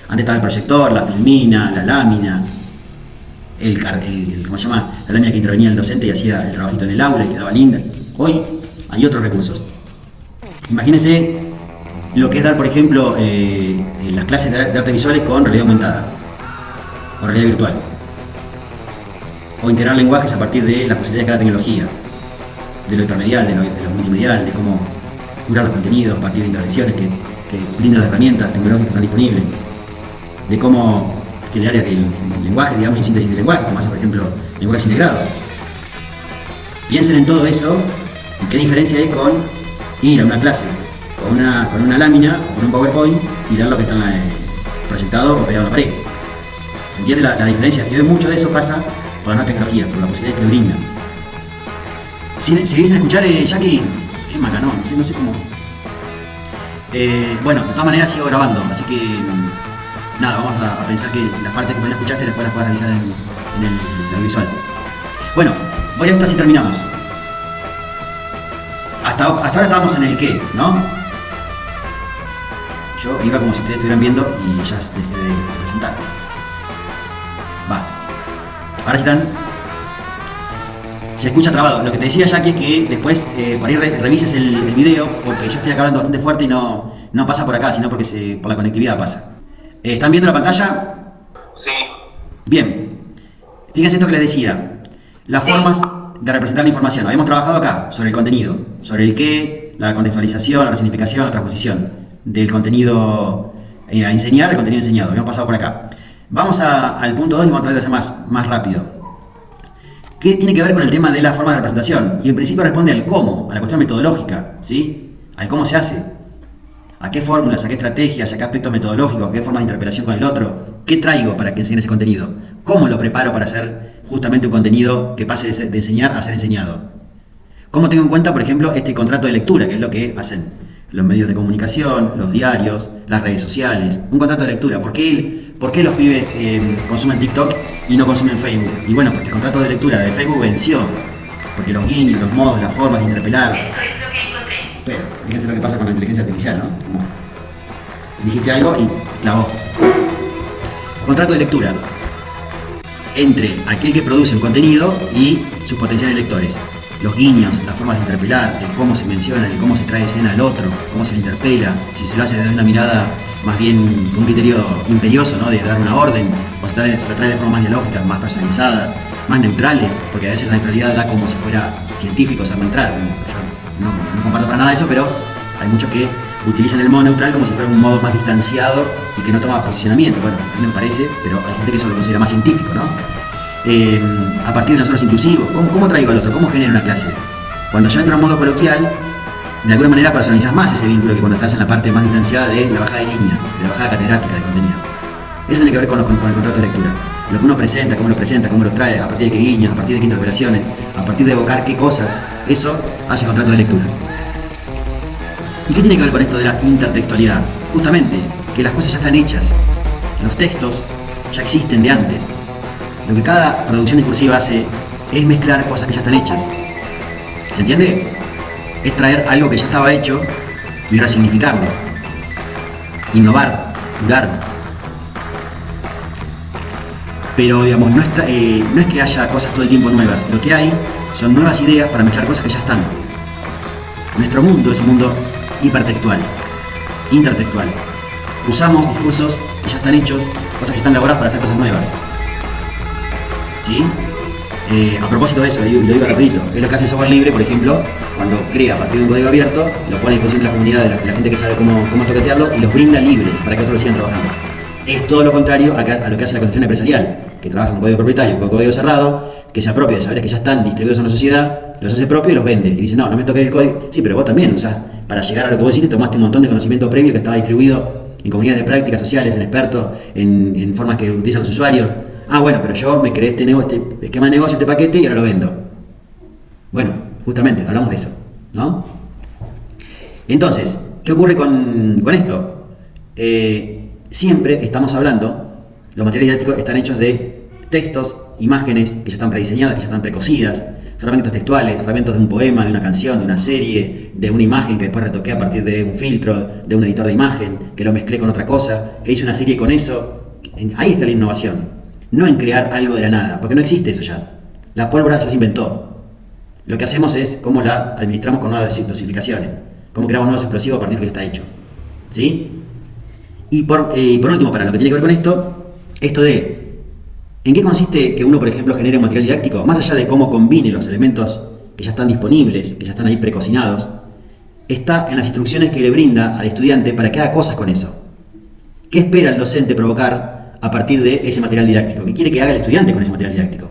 Antes estaba el proyector, la filmina, la lámina, ¿cómo se llama? La lámina que intervenía el docente y hacía el trabajito en el aula y quedaba linda. Hoy hay otros recursos. Imagínense lo que es dar, por ejemplo, las clases de artes visuales con realidad aumentada o realidad virtual, o integrar lenguajes a partir de las posibilidades que da la tecnología, de lo hipermedial, de lo multimedial, de cómo curar los contenidos a partir de intervenciones que brindan las herramientas tecnológicas que están disponibles, de cómo generar el lenguaje, digamos, y síntesis de lenguaje, como hace, por ejemplo, lenguajes integrados. Piensen en todo eso y qué diferencia hay con ir a una clase con una lámina o con un PowerPoint y dar lo que está proyectado o pegado en la pared. ¿Entiende la diferencia? Y hoy mucho de eso pasa por las nuevas tecnologías, por las posibilidades que brindan. ¿Seguís sin escuchar, Jackie? Qué macanón, no sé cómo. Bueno, de todas maneras sigo grabando, así que nada, vamos a pensar que las partes que no escuchaste después las puedes realizar en el audiovisual. Bueno, voy a esto así terminamos. Hasta ahora estábamos en el qué, ¿no? Yo iba como si ustedes estuvieran viendo y ya dejé de presentar. Va. Ahora sí están. Se escucha trabado. Lo que te decía, Jackie, es que después por ahí revises el video, porque yo estoy acá hablando bastante fuerte y no pasa por acá, sino porque por la conectividad pasa. ¿Están viendo la pantalla? Sí. Bien. Fíjense esto que les decía. Las formas de representar la información. Habíamos trabajado acá sobre el contenido, sobre el qué, la contextualización, la resignificación, la transposición del contenido a enseñar al contenido enseñado. Habíamos pasado por acá. Vamos al punto 2 y vamos a tratar de hacer más rápido. ¿Qué tiene que ver con el tema de la forma de representación? Y en principio responde al cómo, a la cuestión metodológica, ¿sí? Al cómo se hace. ¿A qué fórmulas, a qué estrategias, a qué aspectos metodológicos, a qué formas de interpelación con el otro? ¿Qué traigo para que enseñe ese contenido? ¿Cómo lo preparo para hacer justamente un contenido que pase de enseñar a ser enseñado? ¿Cómo tengo en cuenta, por ejemplo, este contrato de lectura, que es lo que hacen los medios de comunicación, los diarios, las redes sociales? Un contrato de lectura. ¿Por qué los pibes consumen TikTok y no consumen Facebook? Y bueno, porque el contrato de lectura de Facebook venció. Porque los guiños, los modos, las formas de interpelar. Esto es lo que encontré. Pero, fíjense lo que pasa con la inteligencia artificial, ¿no? Como dijiste algo y clavó. Contrato de lectura entre aquel que produce un contenido y sus potenciales lectores. Los guiños, las formas de interpelar, el cómo se menciona, el cómo se trae escena al otro, cómo se le interpela, si se lo hace desde una mirada más bien con un criterio imperioso, ¿no? De dar una orden, o se lo trae de forma más dialógica, más personalizada, más neutrales, porque a veces la neutralidad da como si fuera científico ser neutral. Yo no comparto para nada eso, pero hay muchos que utilizan el modo neutral como si fuera un modo más distanciado y que no toma posicionamiento. Bueno, a mí me parece, pero hay gente que eso lo considera más científico, ¿no? A partir de nosotros inclusivos, ¿cómo traigo al otro? ¿Cómo genero una clase? Cuando yo entro en modo coloquial, de alguna manera personalizas más ese vínculo que cuando estás en la parte más distanciada de la bajada de línea, de la bajada catedrática del contenido. Eso tiene que ver con el contrato de lectura. lo que uno presenta, cómo lo trae, a partir de qué guiños, a partir de qué interpretaciones, a partir de evocar qué cosas, eso hace contrato de lectura. ¿Y qué tiene que ver con esto de la intertextualidad? Justamente, que las cosas ya están hechas, los textos ya existen de antes. Lo que cada producción discursiva hace es mezclar cosas que ya están hechas. ¿Se entiende? Es traer algo que ya estaba hecho y resignificarlo, innovar, curar. Pero digamos, no es que haya cosas todo el tiempo nuevas, lo que hay son nuevas ideas para mezclar cosas que ya están. Nuestro mundo es un mundo hipertextual, intertextual. Usamos discursos que ya están hechos, cosas que están elaboradas para hacer cosas nuevas. ¿Sí? A propósito de eso, y lo digo rapidito, es lo que hace el software libre, por ejemplo, cuando crea a partir de un código abierto, lo pone a disposición de la comunidad, de la gente que sabe cómo toquetearlo, y los brinda libres para que otros lo sigan trabajando. Es todo lo contrario a lo que hace la construcción empresarial, que trabaja con código propietario, con código cerrado, que se apropia de saberes que ya están distribuidos en la sociedad, los hace propios y los vende. Y dice, no me toques el código. Sí, pero vos también, o sea, para llegar a lo que vos hiciste tomaste un montón de conocimiento previo que estaba distribuido en comunidades de prácticas sociales, en expertos, en formas que utilizan los usuarios. Ah, bueno, pero yo me creé este esquema de negocio, este paquete y ahora lo vendo. Bueno, justamente, hablamos de eso, ¿no? Entonces, ¿qué ocurre con esto? Siempre estamos hablando, los materiales didácticos están hechos de textos, imágenes que ya están prediseñadas, que ya están precocidas, fragmentos textuales, fragmentos de un poema, de una canción, de una serie, de una imagen que después retoqué a partir de un filtro, de un editor de imagen, que lo mezclé con otra cosa, que hice una serie con eso. Ahí está la innovación. No en crear algo de la nada, porque no existe eso ya. La pólvora ya se inventó. Lo que hacemos es cómo la administramos con nuevas dosificaciones, cómo creamos nuevos explosivos a partir de lo que ya está hecho. ¿Sí? Y por último, para lo que tiene que ver con esto de ¿en qué consiste que uno, por ejemplo, genere un material didáctico? Más allá de cómo combine los elementos que ya están disponibles, que ya están ahí precocinados, está en las instrucciones que le brinda al estudiante para que haga cosas con eso. ¿Qué espera el docente provocar a partir de ese material didáctico? ¿Qué quiere que haga el estudiante con ese material didáctico?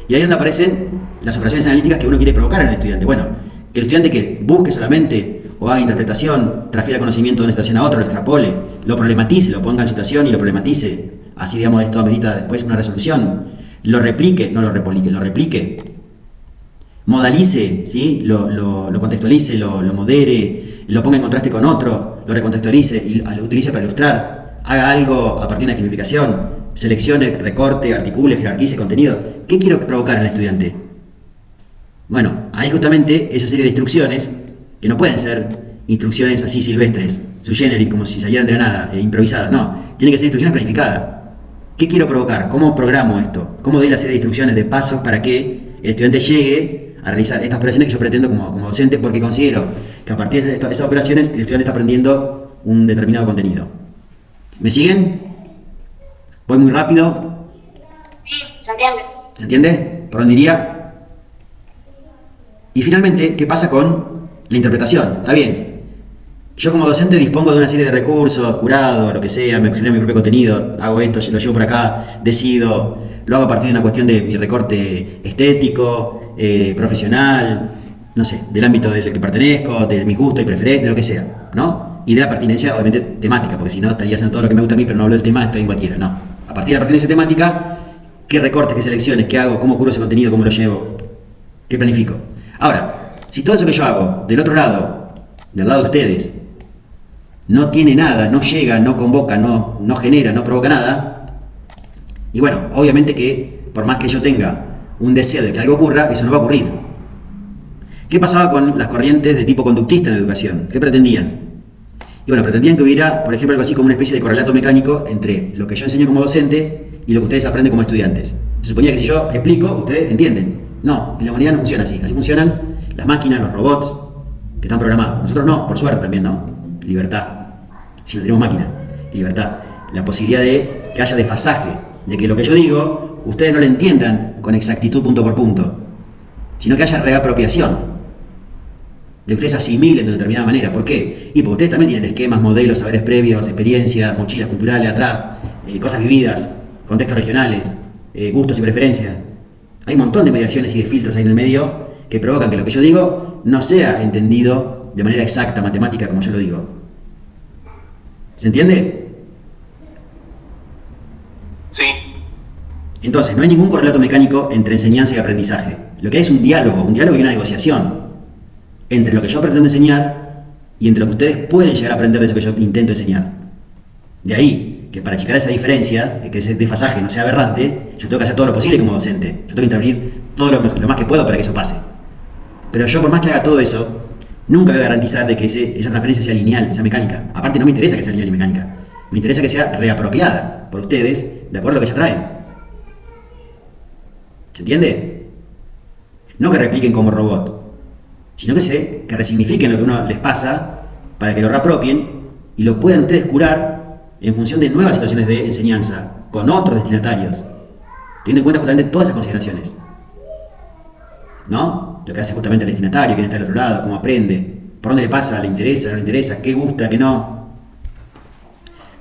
Y ahí es donde aparecen las operaciones analíticas que uno quiere provocar en el estudiante. Bueno, que el estudiante que busque solamente o haga interpretación, transfiera conocimiento de una situación a otra, lo extrapole, lo problematice, lo ponga en situación y lo problematice. Así, digamos, esto amerita después una resolución. Lo replique, no lo replique, lo replique. Modalice, ¿sí? Lo contextualice, lo modere, lo ponga en contraste con otro, lo recontextualice y lo utilice para ilustrar. Haga algo a partir de una esquemificación, seleccione, recorte, articule, jerarquice contenido. ¿Qué quiero provocar en el estudiante? Bueno, hay justamente esa serie de instrucciones que no pueden ser instrucciones así silvestres, sui generis, como si salieran de la nada, improvisadas. No, tienen que ser instrucciones planificadas. ¿Qué quiero provocar? ¿Cómo programo esto? ¿Cómo doy la serie de instrucciones, de pasos para que el estudiante llegue a realizar estas operaciones que yo pretendo como docente? Porque considero que a partir de esas operaciones el estudiante está aprendiendo un determinado contenido. ¿Me siguen? ¿Voy muy rápido? Sí, se entiende. ¿Se entiende? ¿Por dónde iría? Y finalmente, ¿qué pasa con la interpretación? Está bien. Yo como docente dispongo de una serie de recursos, curado, lo que sea, me genero mi propio contenido, hago esto, lo llevo por acá, decido, lo hago a partir de una cuestión de mi recorte estético, profesional, no sé, del ámbito del que pertenezco, de mis gustos y preferencias, de lo que sea, ¿no? Y de la pertinencia, obviamente, temática, porque si no estaría haciendo todo lo que me gusta a mí, pero no hablo del tema, estoy en cualquiera, no. A partir de la pertinencia temática, ¿qué recortes, qué selecciones, qué hago, cómo curo ese contenido, cómo lo llevo, qué planifico? Ahora, si todo eso que yo hago, del otro lado, del lado de ustedes, no tiene nada, no llega, no convoca, no genera, no provoca nada, y bueno, obviamente que por más que yo tenga un deseo de que algo ocurra, eso no va a ocurrir. ¿Qué pasaba con las corrientes de tipo conductista en la educación? ¿Qué pretendían? Y bueno, pretendían que hubiera, por ejemplo, algo así como una especie de correlato mecánico entre lo que yo enseño como docente y lo que ustedes aprenden como estudiantes. Se suponía que si yo explico, ustedes entienden. No, en la humanidad no funciona así. Así funcionan las máquinas, los robots, que están programados. Nosotros no, por suerte también, ¿no? Libertad. Si no tenemos máquina, libertad. La posibilidad de que haya desfasaje, de que lo que yo digo, ustedes no lo entiendan con exactitud punto por punto, sino que haya reapropiación. De que ustedes asimilen de determinada manera. ¿Por qué? Y porque ustedes también tienen esquemas, modelos, saberes previos, experiencias, mochilas culturales atrás, cosas vividas, contextos regionales, gustos y preferencias. Hay un montón de mediaciones y de filtros ahí en el medio que provocan que lo que yo digo no sea entendido de manera exacta, matemática, como yo lo digo. ¿Se entiende? Sí. Entonces, no hay ningún correlato mecánico entre enseñanza y aprendizaje. Lo que hay es un diálogo y una negociación entre lo que yo pretendo enseñar y entre lo que ustedes pueden llegar a aprender de eso que yo intento enseñar. De ahí, que para achicar esa diferencia, que ese desfasaje no sea aberrante, yo tengo que hacer todo lo posible como docente. Yo tengo que intervenir todo lo más que puedo para que eso pase. Pero yo, por más que haga todo eso, nunca voy a garantizar de que esa transferencia sea lineal, sea mecánica. Aparte, no me interesa que sea lineal y mecánica. Me interesa que sea reapropiada por ustedes de acuerdo a lo que ya traen. ¿Se entiende? No que repliquen como robot, sino que resignifiquen lo que uno les pasa para que lo reapropien y lo puedan ustedes curar en función de nuevas situaciones de enseñanza, con otros destinatarios, teniendo en cuenta justamente todas esas consideraciones. ¿No? Lo que hace justamente el destinatario, quién está del otro lado, cómo aprende, por dónde le pasa, le interesa, no le interesa, qué gusta, qué no.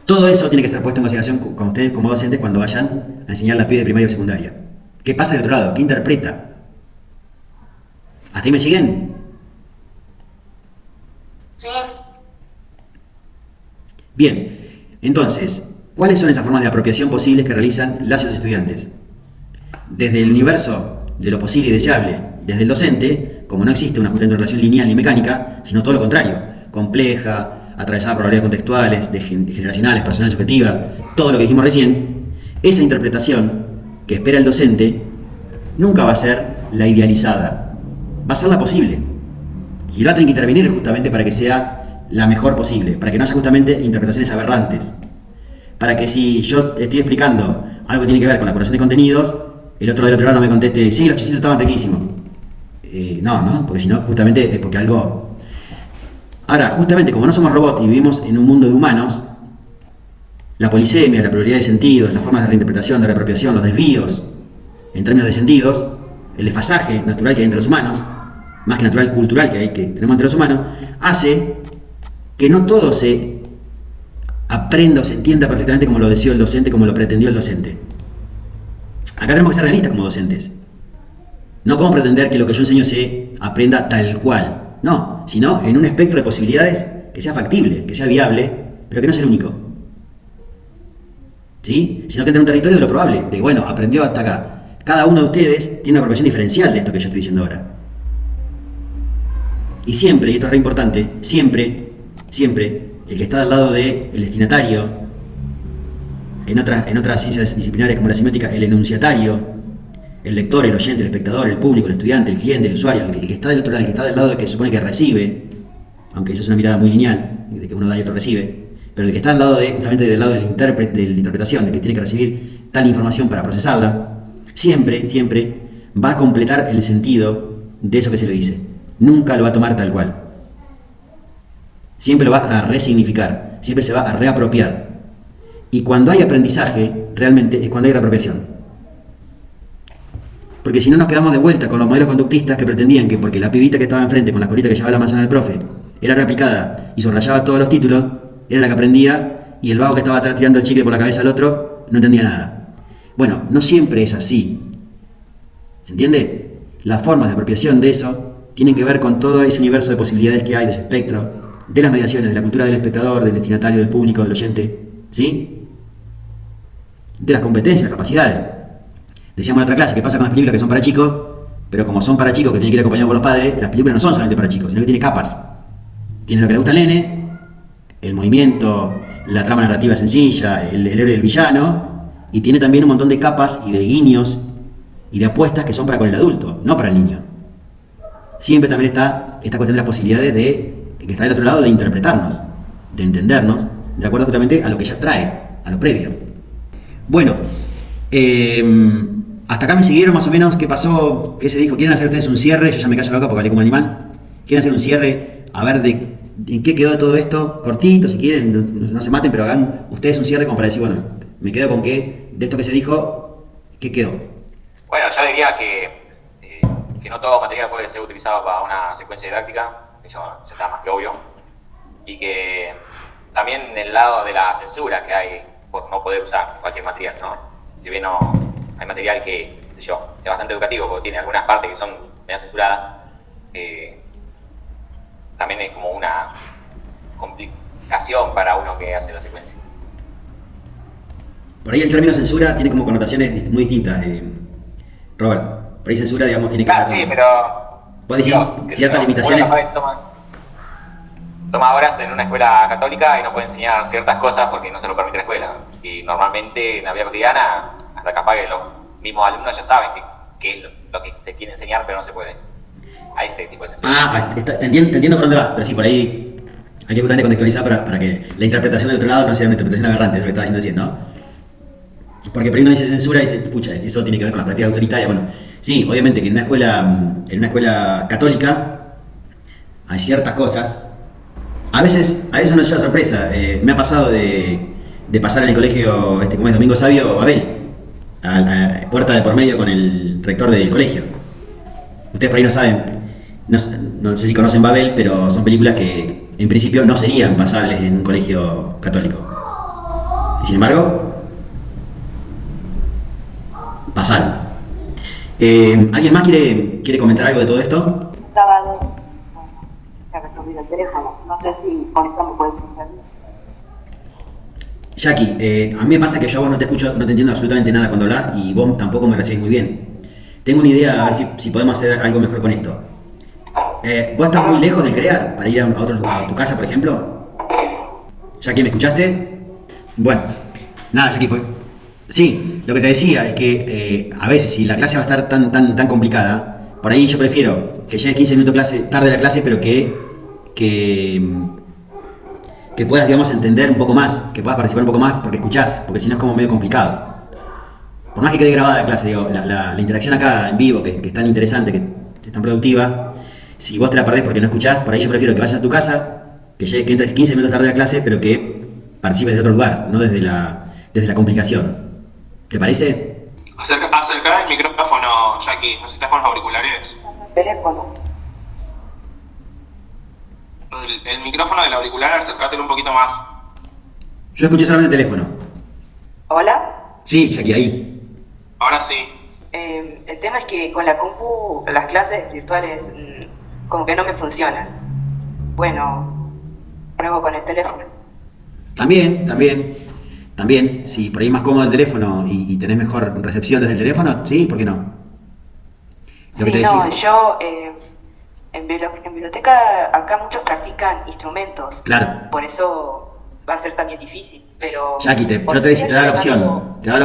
Todo eso tiene que ser puesto en consideración con ustedes como docentes cuando vayan a enseñar la pibe de primaria o secundaria. ¿Qué pasa del otro lado? ¿Qué interpreta? ¿Hasta ahí me siguen? Sí. Bien, entonces, ¿cuáles son esas formas de apropiación posibles que realizan las y los estudiantes? Desde el universo de lo posible y deseable, desde el docente, como no existe una justamente relación lineal ni mecánica, sino todo lo contrario, compleja, atravesada por probabilidades contextuales, generacionales, personales, subjetivas, todo lo que dijimos recién, esa interpretación que espera el docente nunca va a ser la idealizada, va a ser la posible. Y va a tener que intervenir justamente para que sea la mejor posible, para que no haya justamente interpretaciones aberrantes, para que si yo estoy explicando algo que tiene que ver con la curación de contenidos, el otro del otro lado no me conteste, sí, los chisitos estaban riquísimos. No, porque si no, justamente es porque algo... Ahora, justamente como no somos robots y vivimos en un mundo de humanos, la polisemia, la pluralidad de sentidos, las formas de reinterpretación, de reapropiación, los desvíos, en términos de sentidos, el desfasaje natural que hay entre los humanos, más que natural cultural que tenemos entre los humanos, hace que no todo se aprenda o se entienda perfectamente como lo deseó el docente, como lo pretendió el docente. Acá tenemos que ser realistas como docentes. No podemos pretender que lo que yo enseño se aprenda tal cual, no, sino en un espectro de posibilidades que sea factible, que sea viable, pero que no sea el único. ¿Sí? Sino que tener un territorio de lo probable, de bueno, aprendió hasta acá. Cada uno de ustedes tiene una apropiación diferencial de esto que yo estoy diciendo ahora. Y siempre, y esto es re importante, siempre, el que está al lado del destinatario, en otras ciencias disciplinares como la semiótica, el enunciatario, el lector, el oyente, el espectador, el público, el estudiante, el cliente, el usuario, el que está del otro lado, el que está del lado del que se supone que recibe, aunque esa es una mirada muy lineal, de que uno da y otro recibe, pero el que está al lado justamente del lado del intérprete, de la interpretación, de que tiene que recibir tal información para procesarla, siempre va a completar el sentido de eso que se le dice. Nunca lo va a tomar tal cual. Siempre lo va a resignificar, siempre se va a reapropiar. Y cuando hay aprendizaje, realmente es cuando hay reapropiación. Porque si no nos quedamos de vuelta con los modelos conductistas que pretendían que porque la pibita que estaba enfrente con la colita que llevaba la manzana del profe era reaplicada y subrayaba todos los títulos, era la que aprendía y el vago que estaba atrás tirando el chicle por la cabeza al otro no entendía nada. Bueno, no siempre es así. ¿Se entiende? Las formas de apropiación de eso tienen que ver con todo ese universo de posibilidades que hay, de ese espectro, de las mediaciones, de la cultura del espectador, del destinatario, del público, del oyente, ¿sí? De las competencias, las capacidades. Decíamos en otra clase, ¿qué pasa con las películas que son para chicos? Pero como son para chicos que tienen que ir acompañados por los padres, las películas no son solamente para chicos, sino que tienen capas. Tienen lo que le gusta al nene, el movimiento, la trama narrativa sencilla, el héroe y el villano, y tiene también un montón de capas y de guiños y de apuestas que son para con el adulto, no para el niño. Siempre también está esta cuestión de las posibilidades de que está del otro lado de interpretarnos, de entendernos, de acuerdo justamente a lo que ya trae, a lo previo. Bueno, hasta acá me siguieron más o menos. ¿Qué pasó? ¿Qué se dijo? ¿Quieren hacer ustedes un cierre? Yo ya me callo la boca porque hablé como animal. ¿Quieren hacer un cierre? A ver en qué quedó todo esto, cortito si quieren, no se maten, pero hagan ustedes un cierre como para decir, bueno, me quedo con qué, de esto que se dijo, ¿qué quedó? Bueno, yo diría que no todo material puede ser utilizado para una secuencia didáctica, eso ya está más que obvio, y que también el lado de la censura que hay por no poder usar cualquier material, ¿no? Si bien no hay material que, qué sé yo, es bastante educativo, porque tiene algunas partes que son medio censuradas, también es como una complicación para uno que hace la secuencia. Por ahí el término censura tiene como connotaciones muy distintas, Robert. Por ahí censura, digamos, tiene que Claro, ver sí, con... pero... Vos decís ciertas limitaciones. Toma horas en una escuela católica y no puede enseñar ciertas cosas porque no se lo permite la escuela. Y normalmente en la vida cotidiana, hasta capaz que los mismos alumnos ya saben qué es lo que se quiere enseñar, pero no se puede. Hay ese tipo de censura. Te entiendo por dónde vas, pero sí, por ahí hay que justamente contextualizar para que la interpretación del otro lado no sea una interpretación aberrante, es lo que estaba diciendo, ¿no? Porque por ahí uno dice censura y dice, pucha, eso tiene que ver con la práctica autoritaria. Bueno, sí, obviamente que en una escuela católica hay ciertas cosas. A veces nos lleva sorpresa. Me ha pasado de pasar en el colegio, como es Domingo Sabio, Babel, a puerta de por medio con el rector del colegio. Ustedes por ahí no saben, no sé si conocen Babel, pero son películas que en principio no serían pasables en un colegio católico. Y sin embargo, pasaron. ¿Alguien más quiere comentar algo de todo esto? Sábado, se ha resolvido el teléfono. No sé si con esto me puedes pensar. Jackie, a mí me pasa que yo a vos no te escucho, no te entiendo absolutamente nada cuando hablas y vos tampoco me recibís muy bien. Tengo una idea, a ver si podemos hacer algo mejor con esto. ¿Vos estás muy lejos del CREAR para ir a tu casa, por ejemplo? Jackie, ¿me escuchaste? Bueno, nada, Jackie, pues... Sí, lo que te decía es que a veces si la clase va a estar tan complicada, por ahí yo prefiero que llegues 15 minutos tarde a la clase, pero que puedas, digamos, entender un poco más, que puedas participar un poco más porque escuchás, porque si no es como medio complicado. Por más que quede grabada la clase, digo, la interacción acá en vivo, que es tan interesante, que es tan productiva, si vos te la perdés porque no escuchás, por ahí yo prefiero que vayas a tu casa, que entres 15 minutos tarde a la clase, pero que participes de otro lugar, no desde la complicación. ¿Te parece? Acercar el micrófono, Jackie. ¿No estás con los auriculares? Teléfono. El micrófono del auricular, acércatelo un poquito más. Yo escuché solamente el teléfono. ¿Hola? Sí, Jackie, ahí. Ahora sí. El tema es que con la compu las clases virtuales como que no me funcionan. Bueno, pruebo con el teléfono. También, si por ahí es más cómodo el teléfono y tenés mejor recepción desde el teléfono, sí, ¿por qué no? Lo que te decía. Yo en biblioteca acá muchos practican instrumentos. Claro. Por eso va a ser también difícil, pero... Jackie, yo te decía, te da la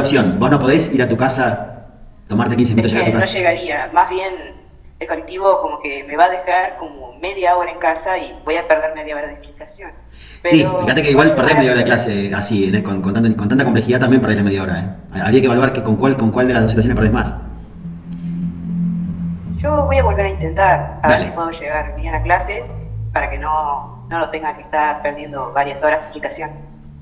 opción. Vos no podés ir a tu casa, tomarte 15 minutos y llegar a tu casa. No llegaría, más bien el colectivo como que me va a dejar como media hora en casa y voy a perder media hora de explicación. Pero sí, fíjate que igual perdés media hora de clase así, con tanta complejidad también perdés la media hora. Habría que evaluar con cuál de las dos situaciones perdés más. Yo voy a volver a intentar, a Dale. ver si puedo llegar bien a clases para que no lo tenga que estar perdiendo varias horas de explicación.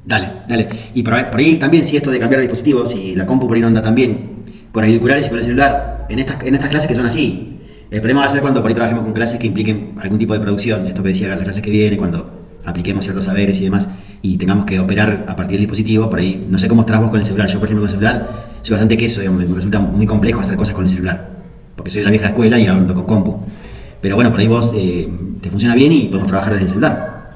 Dale. Y por ahí también, si esto de cambiar de dispositivo, si la compu por ahí no anda tan bien, con auriculares y con el celular, en estas clases que son así. El problema va a ser cuando por ahí trabajemos con clases que impliquen algún tipo de producción, esto que decía las clases que viene, cuando apliquemos ciertos saberes y demás, y tengamos que operar a partir del dispositivo, por ahí, no sé cómo estás vos con el celular. Yo, por ejemplo, con el celular soy bastante queso, digamos, me resulta muy complejo hacer cosas con el celular, porque soy de la vieja escuela y ando con compu. Pero bueno, por ahí vos te funciona bien y podemos trabajar desde el celular.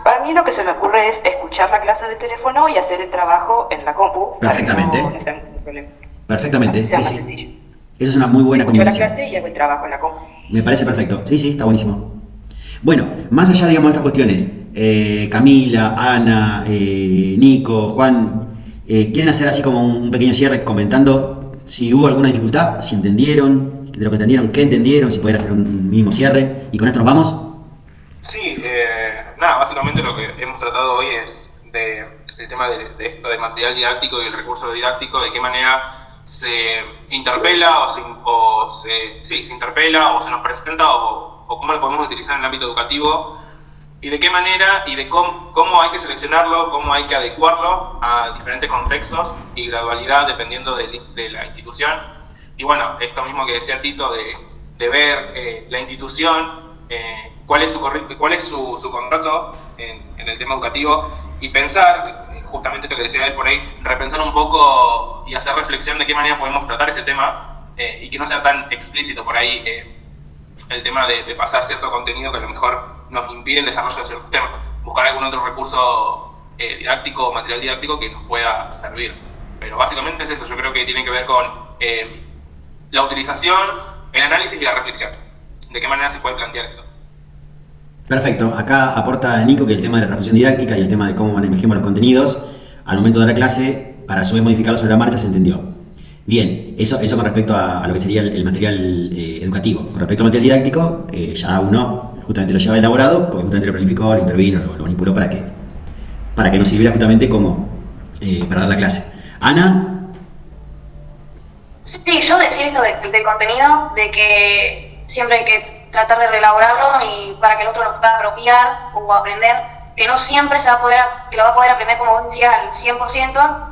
Para mí lo que se me ocurre es escuchar la clase de teléfono y hacer el trabajo en la compu. Perfectamente. Para que no sea ningún problema. Perfectamente. Así sea Sí, más sí. sencillo. Esa es una muy buena Escucho la combinación. clase y hago el trabajo en la compu. Me parece perfecto. Sí, está buenísimo. Bueno, más allá, digamos, de estas cuestiones, Camila, Ana, Nico, Juan, ¿quieren hacer así como un pequeño cierre comentando si hubo alguna dificultad, si entendieron, de lo que entendieron, qué entendieron, si pueden hacer un mínimo cierre? Y con esto nos vamos. Sí, nada, básicamente lo que hemos tratado hoy es el tema de esto de material didáctico y el recurso didáctico, de qué manera se interpela se interpela o se nos presenta o cómo lo podemos utilizar en el ámbito educativo y de qué manera y de cómo hay que seleccionarlo, cómo hay que adecuarlo a diferentes contextos y gradualidad dependiendo de la institución. Y bueno, esto mismo que decía Tito de ver la institución, cuál es su contrato en el tema educativo y pensar, justamente lo que decía él por ahí, repensar un poco y hacer reflexión de qué manera podemos tratar ese tema y que no sea tan explícito por ahí el tema de pasar cierto contenido que a lo mejor nos impide el desarrollo de ciertos temas. Buscar algún otro recurso didáctico, material didáctico que nos pueda servir. Pero básicamente es eso, yo creo que tiene que ver con la utilización, el análisis y la reflexión. ¿De qué manera se puede plantear eso? Perfecto. Acá aporta Nico que el tema de la transfusión didáctica y el tema de cómo manejemos los contenidos al momento de dar la clase, para a su vez modificarlo sobre la marcha, se entendió. Bien, eso con respecto a lo que sería el material educativo. Con respecto al material didáctico, ya uno justamente lo lleva elaborado, porque justamente lo planificó, lo intervino, lo manipuló para que nos sirviera justamente como para dar la clase. Ana. Sí, yo decía esto del contenido, de que siempre hay que tratar de reelaborarlo y para que el otro lo pueda apropiar o aprender, que no siempre que lo va a poder aprender, como vos decías, al 100%,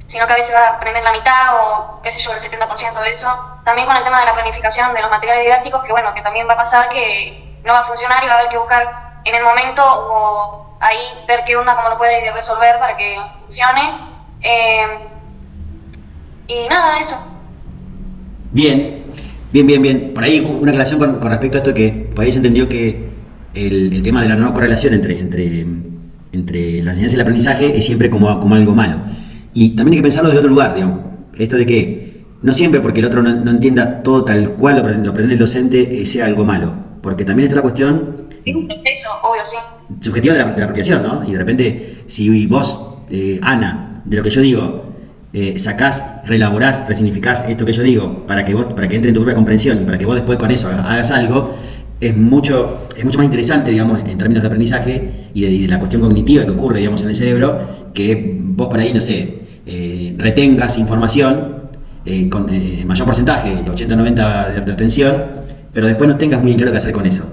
sino que a veces va a aprender la mitad o, qué sé yo, el 70% de eso. También con el tema de la planificación de los materiales didácticos, que bueno, que también va a pasar que no va a funcionar y va a haber que buscar en el momento o ahí ver qué onda, cómo lo puede resolver para que funcione. Y nada, eso. Bien. Por ahí una aclaración con respecto a esto, que por ahí se entendió que el tema de la no correlación entre la enseñanza y el aprendizaje es siempre como algo malo. Y también hay que pensarlo desde otro lugar, digamos. Esto de que no siempre porque el otro no entienda todo tal cual lo pretende el docente sea algo malo. Porque también está la cuestión... Es un proceso, obvio, sí. Subjetiva de la apropiación, ¿no? Y de repente, si vos, Ana, de lo que yo digo, sacás, reelaborás, resignificás esto que yo digo para que entre en tu propia comprensión y para que vos después con eso hagas algo, es mucho más interesante, digamos, en términos de aprendizaje y de la cuestión cognitiva que ocurre, digamos, en el cerebro, que vos por ahí, no sé, retengas información con mayor porcentaje, 80-90 de retención, pero después no tengas muy claro qué hacer con eso.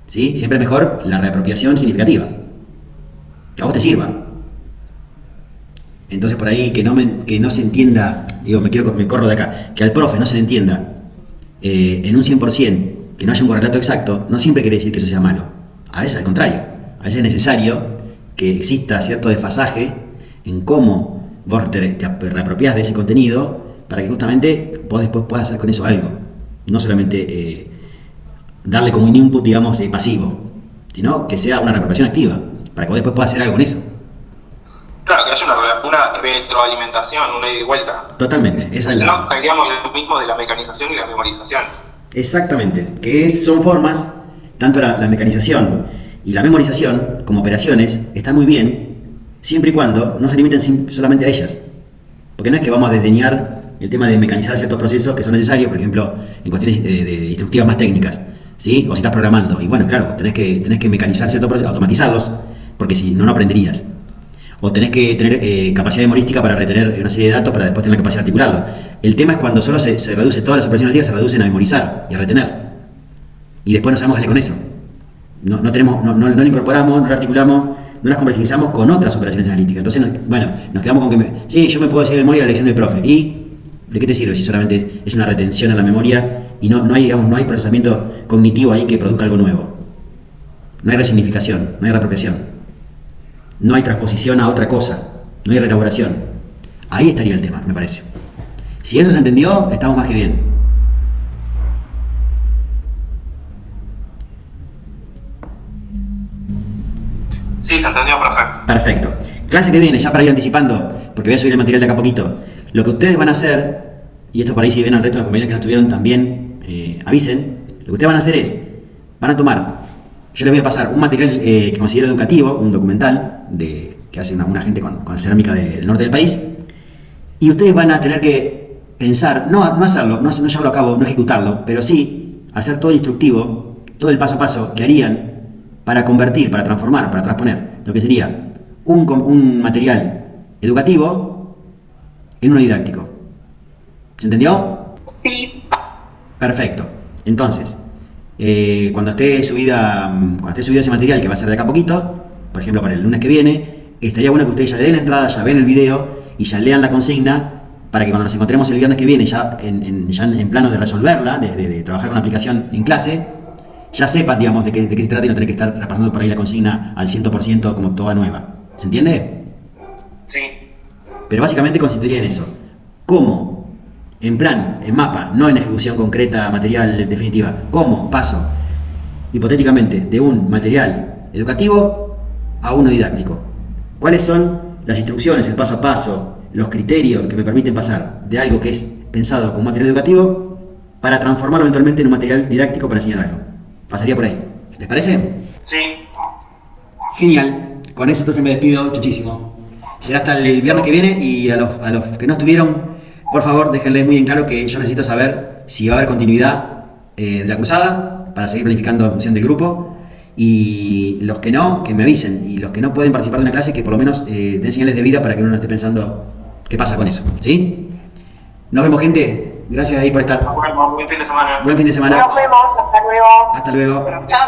¿Sí? Siempre es mejor la reapropiación significativa, que a vos te sirva. Entonces por ahí que no se entienda, digo, me corro de acá, que al profe no se le entienda en un 100%, que no haya un correlato exacto, no siempre quiere decir que eso sea malo. A veces al contrario, a veces es necesario que exista cierto desfasaje en cómo vos te reapropiás de ese contenido para que justamente vos después puedas hacer con eso algo. No solamente darle como un input, digamos, pasivo, sino que sea una reapropiación activa, para que vos después puedas hacer algo con eso. Claro, que haya una retroalimentación, una ida y vuelta. Totalmente. Esa es no, caeríamos lo mismo de la mecanización y la memorización. Exactamente, que son formas, tanto la mecanización y la memorización como operaciones, están muy bien, siempre y cuando no se limiten solamente a ellas. Porque no es que vamos a desdeñar el tema de mecanizar ciertos procesos que son necesarios, por ejemplo, en cuestiones de instructivas más técnicas, ¿sí? O si estás programando, y bueno, claro, tenés que mecanizar ciertos procesos, automatizarlos, porque si no, no aprenderías. O tenés que tener capacidad memorística para retener una serie de datos para después tener la capacidad de articularlo. El tema es cuando solo se reduce, todas las operaciones del día se reducen a memorizar y a retener. Y después no sabemos qué hacer con eso. No lo incorporamos, no lo articulamos, no las complejizamos con otras operaciones analíticas. Entonces, nos quedamos con que sí, yo me puedo decir de memoria la lección del profe. ¿Y de qué te sirve si solamente es una retención a la memoria y no hay procesamiento cognitivo ahí que produzca algo nuevo? No hay resignificación, no hay reapropiación. No hay transposición a otra cosa, no hay reelaboración. Ahí estaría el tema, me parece. Si eso se entendió, estamos más que bien. Sí, se entendió, profe. Perfecto. Clase que viene, ya para ir anticipando, porque voy a subir el material de acá a poquito. Lo que ustedes van a hacer, y esto por ahí si ven al resto de los compañeros que no estuvieron también, avisen, lo que ustedes van a hacer es, van a tomar, yo les voy a pasar un material que considero educativo, un documental que hace una gente con cerámica del norte del país, y ustedes van a tener que pensar, no hacerlo, no llevarlo a cabo, no ejecutarlo, pero sí hacer todo el instructivo, todo el paso a paso que harían para convertir, para transformar, para transponer lo que sería un material educativo en uno didáctico. ¿Se entendió? Sí. Perfecto. Entonces, cuando esté subido ese material, que va a ser de acá a poquito, por ejemplo para el lunes que viene, estaría bueno que ustedes ya le den la entrada, ya ven el video y ya lean la consigna, para que cuando nos encontremos el viernes que viene ya en plano de resolverla, de trabajar con la aplicación en clase, ya sepan, digamos, de qué se trata y no tener que estar repasando por ahí la consigna al 100% como toda nueva. ¿Se entiende? Sí. Pero básicamente consistiría en eso. ¿Cómo? En plan, en mapa, no en ejecución concreta, material definitiva. ¿Cómo paso, hipotéticamente, de un material educativo a uno didáctico? cuáles son las instrucciones, el paso a paso, los criterios que me permiten pasar de algo que es pensado como material educativo para transformarlo eventualmente en un material didáctico para enseñar algo. Pasaría por ahí. ¿Les parece? Sí. Genial. Con eso entonces me despido muchísimo. Será hasta el viernes que viene y a los que no estuvieron, por favor, déjenles muy en claro que yo necesito saber si va a haber continuidad de la cruzada para seguir planificando en función del grupo. Y los que no, que me avisen. Y los que no pueden participar de una clase, que por lo menos den señales de vida para que uno no esté pensando qué pasa con eso. ¿Sí? Nos vemos, gente. Gracias ahí por estar. Bueno, buen fin de semana. Buen fin de semana. Nos vemos, hasta luego. Hasta luego. Chao.